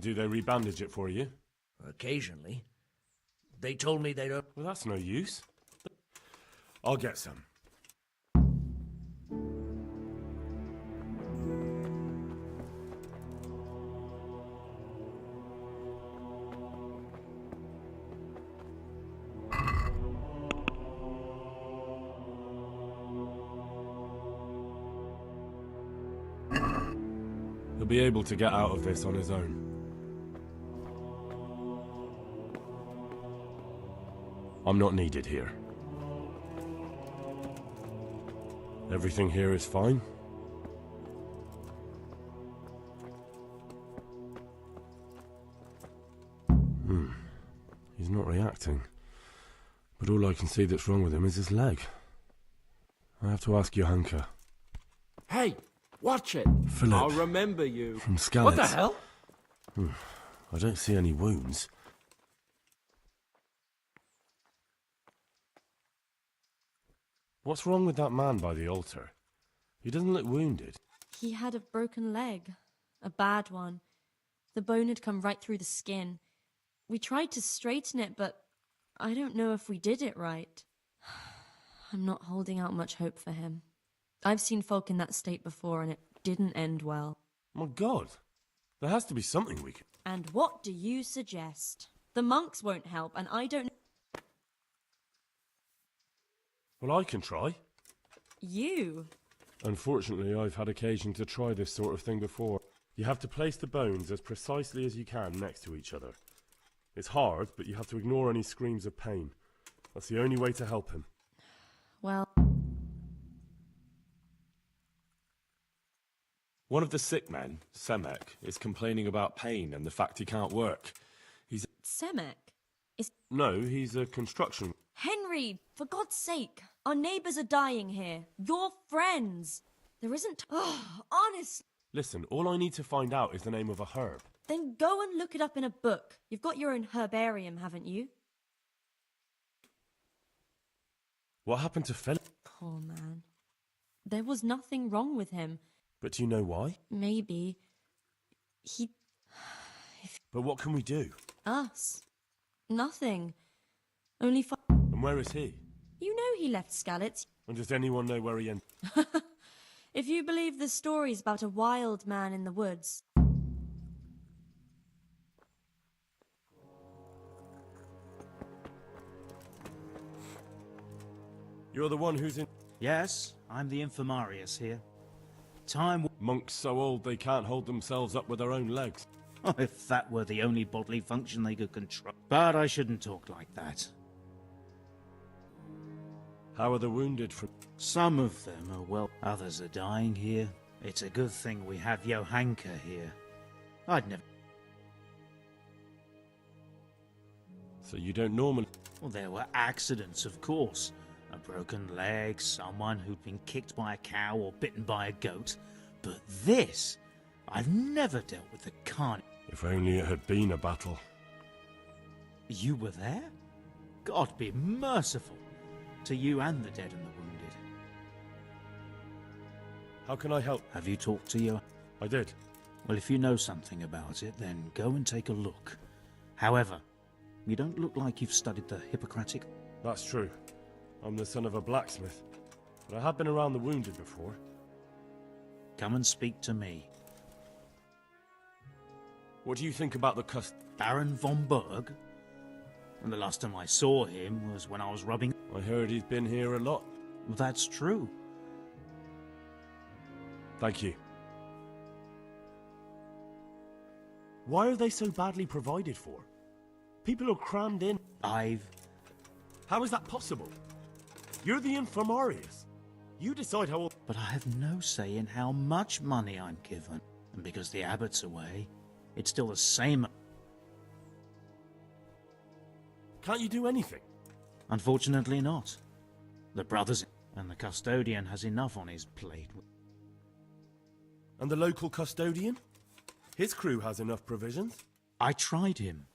do they rebandage it for you? Occasionally. They told me they don't... Well, that's no use. I'll get some. He'll be able to get out of this on his own. I'm not needed here. Everything here is fine. He's not reacting. But all I can see that's wrong with him is his leg. I have to ask Johanka. Hey, watch it. Philip. I'll remember you. From Scarlet. What the hell? I don't see any wounds. What's wrong with that man by the altar? He doesn't look wounded. He had a broken leg. A bad one. The bone had come right through the skin. We tried to straighten it, but I don't know if we did it right. I'm not holding out much hope for him. I've seen folk in that state before, and it didn't end well. My God. There has to be something we can... And what do you suggest? The monks won't help, and I don't... Well, I can try. You? Unfortunately, I've had occasion to try this sort of thing before. You have to place the bones as precisely as you can next to each other. It's hard, but you have to ignore any screams of pain. That's the only way to help him. Well... One of the sick men, Semek, is complaining about pain and the fact he can't work. He's... Semek? No, he's a construction... Henry, for God's sake, our neighbours are dying here. Your friends. There isn't... Oh, honest... Listen, all I need to find out is the name of a herb. Then go and look it up in a book. You've got your own herbarium, haven't you? What happened to Philip? Poor man. There was nothing wrong with him. But do you know why? Maybe. But what can we do? Us. Nothing. Only And where is he? You know he left Skalitz. And does anyone know where he ended? If you believe the stories about a wild man in the woods. You're the one who's in... Yes, I'm the infirmarius here. Time... Monks so old they can't hold themselves up with their own legs. Oh, if that were the only bodily function they could control. But I shouldn't talk like that. How are the wounded from... Some of them are well, others are dying here. It's a good thing we have Johanka here. I'd never... So you don't normally... Well, there were accidents, of course. A broken leg, someone who'd been kicked by a cow or bitten by a goat. But this... I've never dealt with the carnage. If only it had been a battle. You were there? God be merciful to you and the dead and the wounded. How can I help? Have you talked to your... I did. Well, if you know something about it, then go and take a look. However, you don't look like you've studied the Hippocratic... That's true. I'm the son of a blacksmith. But I have been around the wounded before. Come and speak to me. What do you think about the Baron von Berg? And the last time I saw him was when I was rubbing... I heard he's been here a lot. Well, that's true. Thank you. Why are they so badly provided for? People are crammed in. How is that possible? You're the infirmarius. You decide how... But I have no say in how much money I'm given. And because the abbot's away, it's still the same... Can't you do anything? Unfortunately not. The brothers and the custodian has enough on his plate. And the local custodian? His crew has enough provisions. I tried him,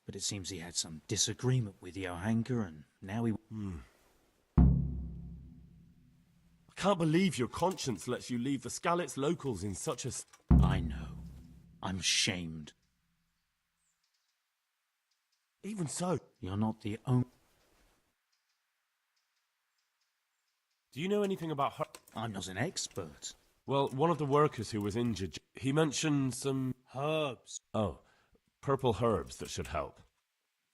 but it seems he had some disagreement with Johanka, and now he... I can't believe your conscience lets you leave the Skalitz locals in such a... I know. I'm shamed. Even so... You're not the only... Do you know anything about her? I'm not an expert. Well, one of the workers who was injured, he mentioned some... Herbs. Oh, purple herbs that should help.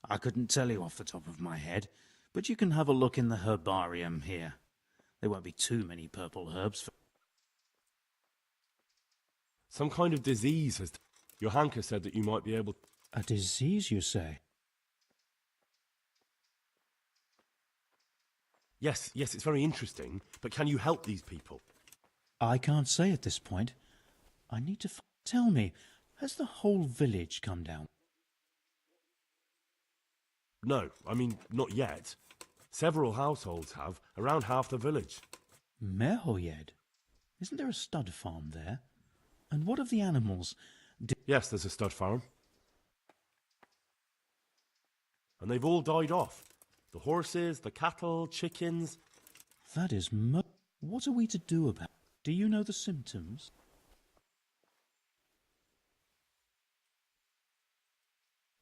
I couldn't tell you off the top of my head, but you can have a look in the herbarium here. There won't be too many purple herbs for... Some kind of disease has... Johanka said that you might be able... A disease, you say? Yes, it's very interesting, but can you help these people? I can't say at this point. I need to... Tell me, has the whole village come down? No, I mean, not yet. Several households have, around half the village. Merhoyed? Isn't there a stud farm there? And what of the animals? Yes, there's a stud farm. And they've all died off. The horses, the cattle, chickens... That is What are we to do about it? Do you know the symptoms?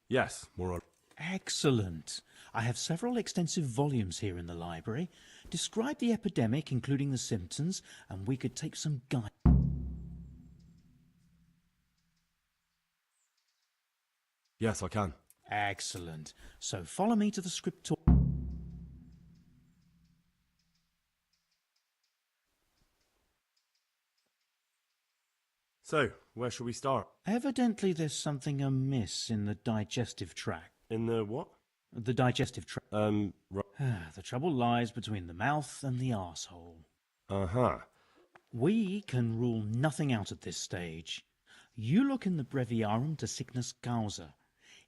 Yes, more or... Excellent. I have several extensive volumes here in the library. Describe the epidemic, including the symptoms, and we could take some guide. Yes, I can. Excellent. So follow me to the scriptor... So, where shall we start? Evidently there's something amiss in the digestive tract. In the what? The digestive tract. Right. The trouble lies between the mouth and the arsehole. Uh-huh. We can rule nothing out at this stage. You look in the Breviarum de Sickness Causa.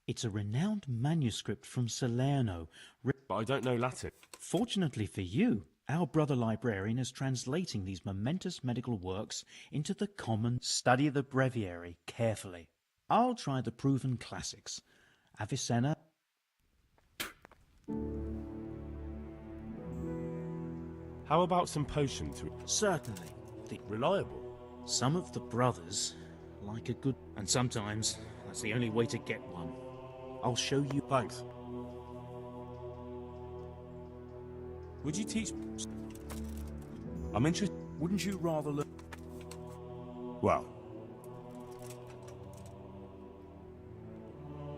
It's a renowned manuscript from Salerno. But I don't know Latin. Fortunately for you, our brother librarian is translating these momentous medical works into the common. Study the breviary carefully. I'll try the proven classics. Avicenna. How about some potions? Certainly. Reliable. Some of the brothers like a good... And sometimes that's the only way to get one. I'll show you... Thanks. Would you teach... I'm interested... Wouldn't you rather learn... Well...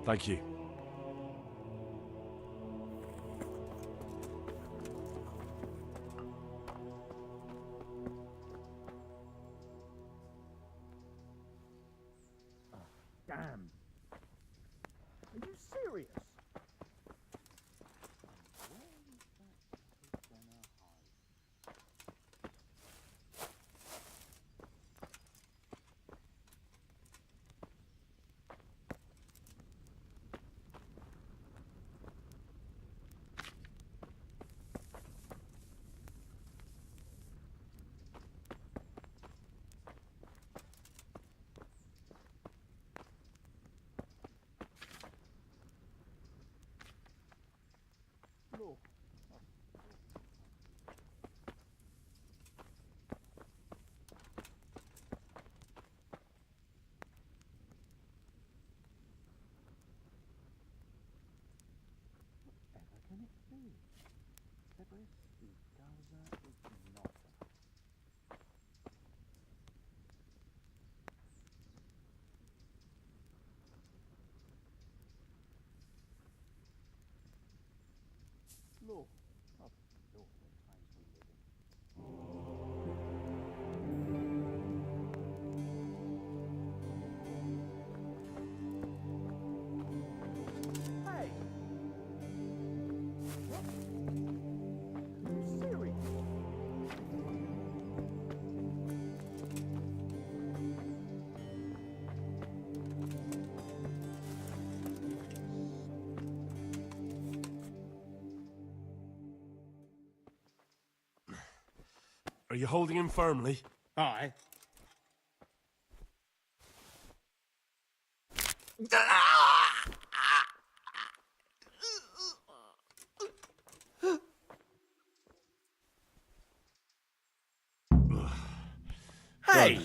Thank you. Damn. Are you serious? Look. Hey! What? Are you serious? Are you holding him firmly? Aye. Hey!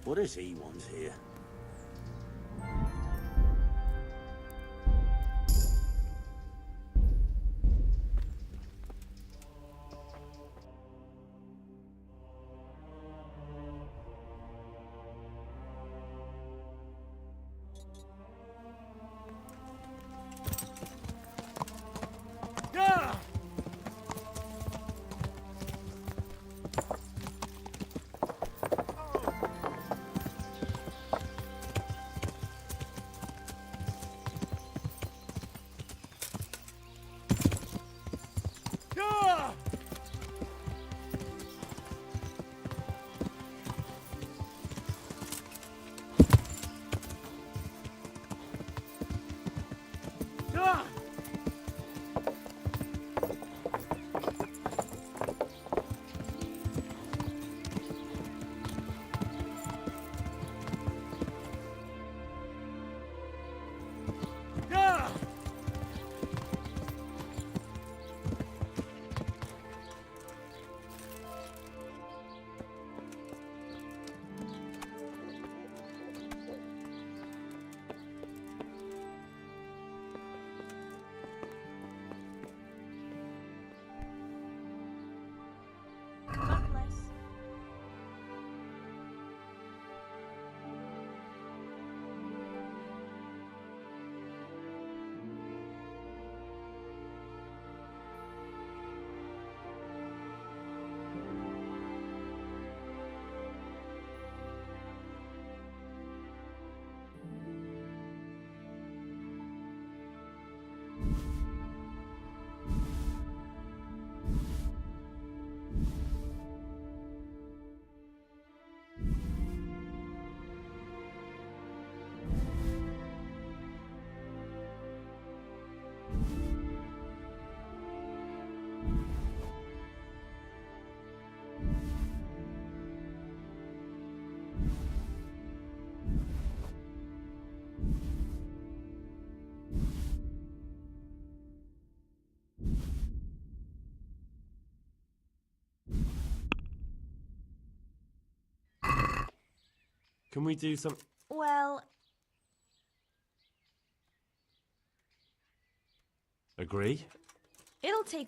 What does he want here? Yeah! Yeah! Yeah! Yeah! God bless. Can we do some... Well, Agree? it'll take...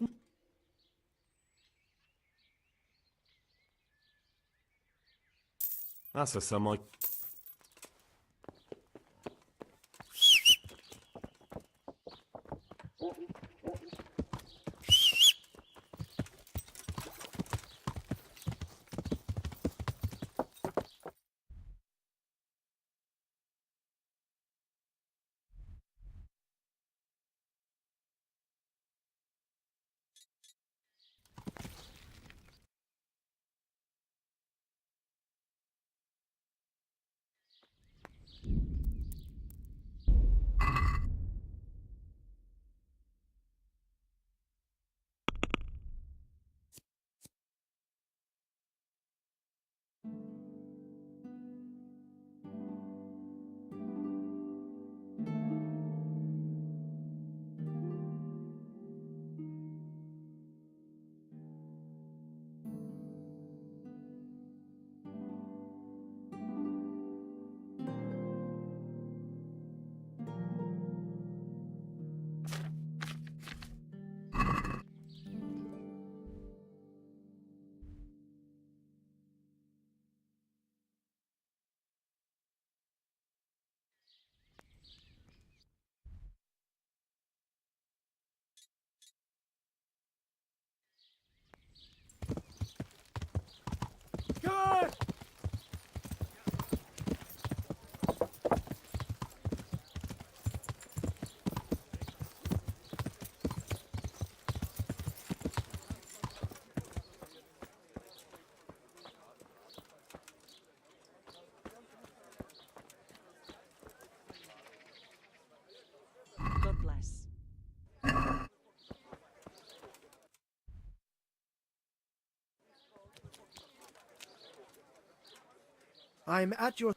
That's a sum I... Good! God bless. I'm at your...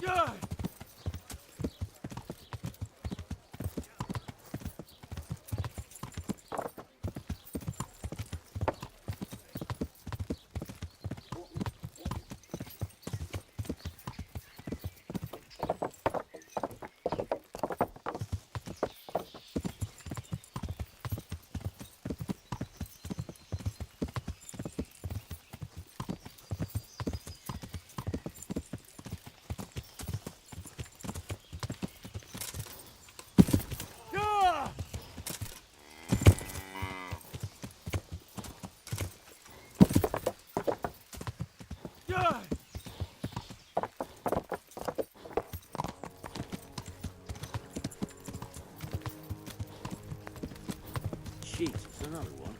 Good! Yeah! Yeah! Jesus, another one.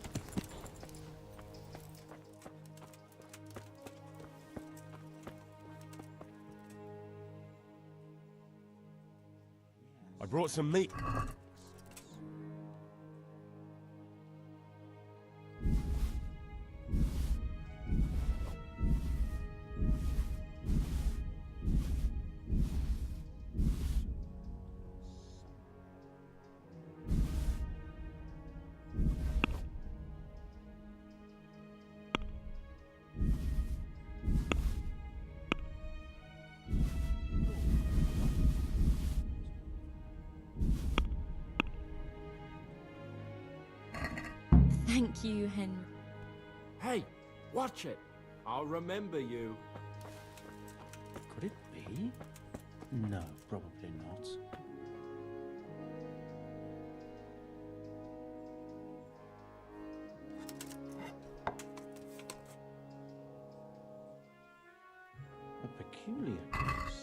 I brought some meat. Thank you, Henry. Hey, watch it. I'll remember you. Could it be? No, probably not. A peculiar case.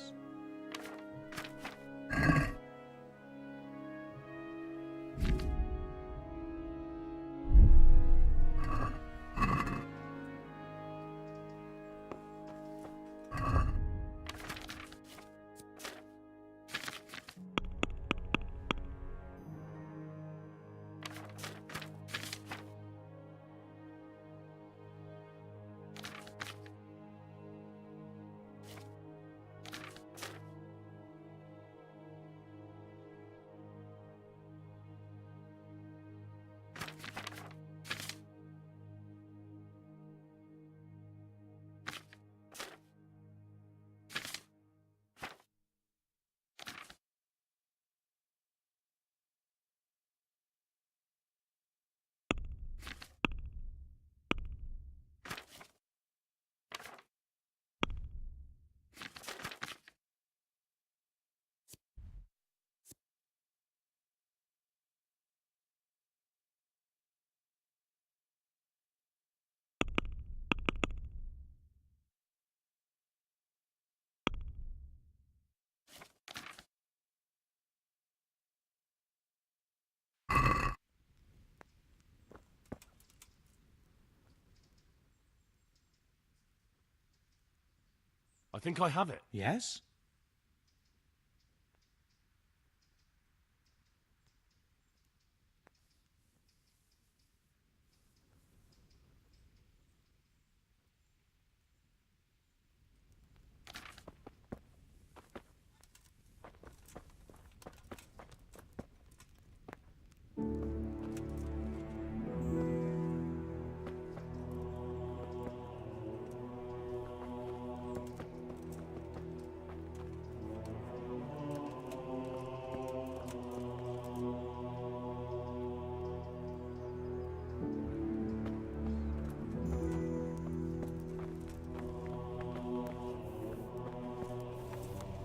think I have it. Yes?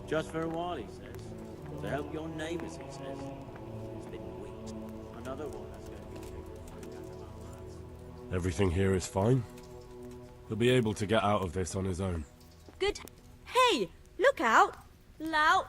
Just for a while, he says. To help your neighbours, he says. It's been weeks. Another one that's going to be taken. Everything here is fine. He'll be able to get out of this on his own. Good. Hey, look out! Lout!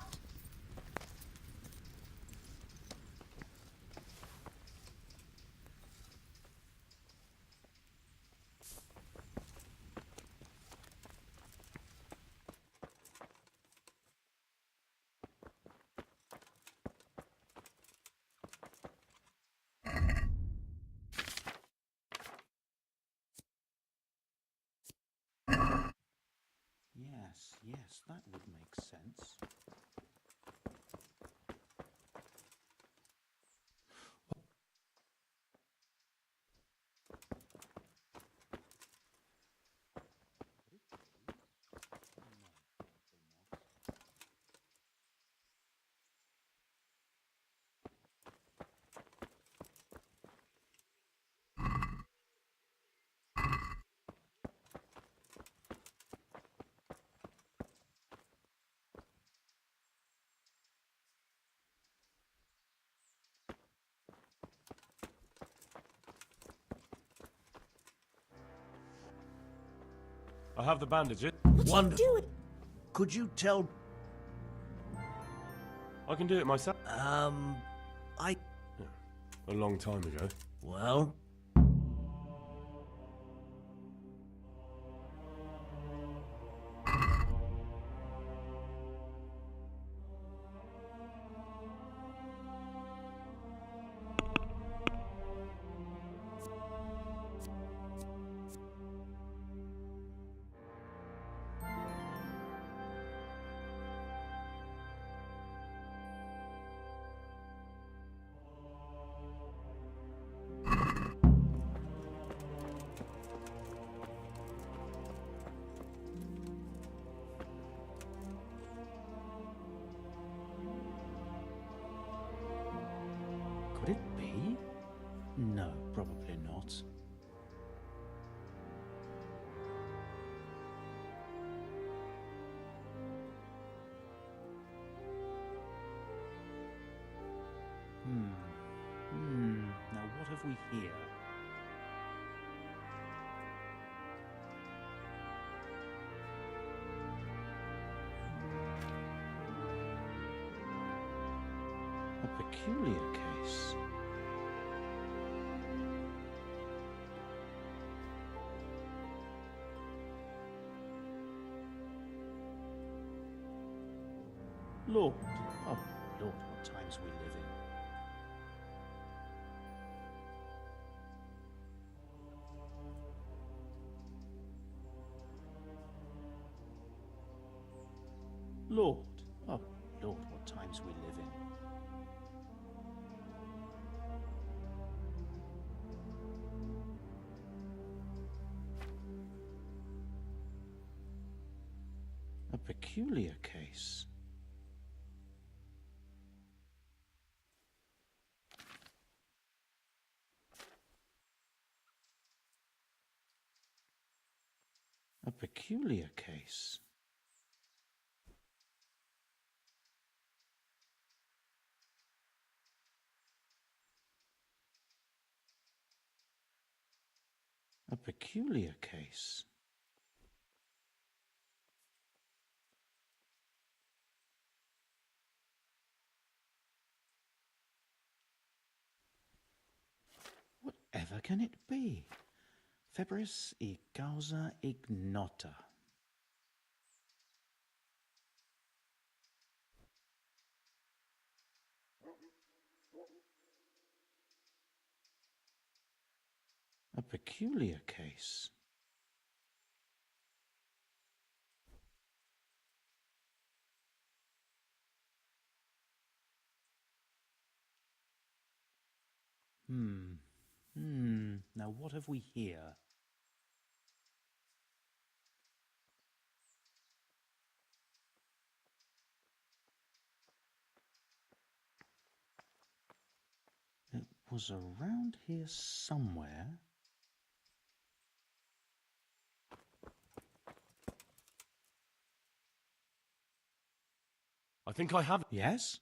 Yes, that would make sense. I have the bandages. Wonderful. Could you tell... I can do it myself. I... A long time ago. Well... Could it be? No, probably not. Now what have we here? A peculiar case. Lord, oh Lord, what times we live in. Lord, oh Lord, what times we live in. A peculiar case. A peculiar case. A peculiar case. Whatever can it be? Febris e causa ignota. A peculiar case. Now what have we here? It was around here somewhere. I think I have it. Yes?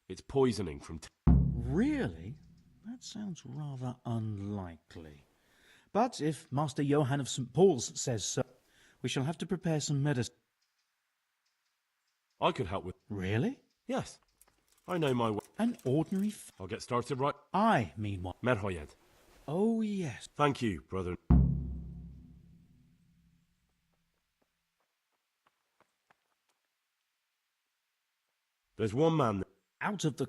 It's poisoning from... Really? That sounds rather unlikely. But if Master Johann of St. Paul's says so, we shall have to prepare some medicine. I could help with... Really? Yes. I know my way. An ordinary I'll get started right... I, meanwhile... Merhoyed. Oh, yes. Thank you, brother. There's one man... Out of the...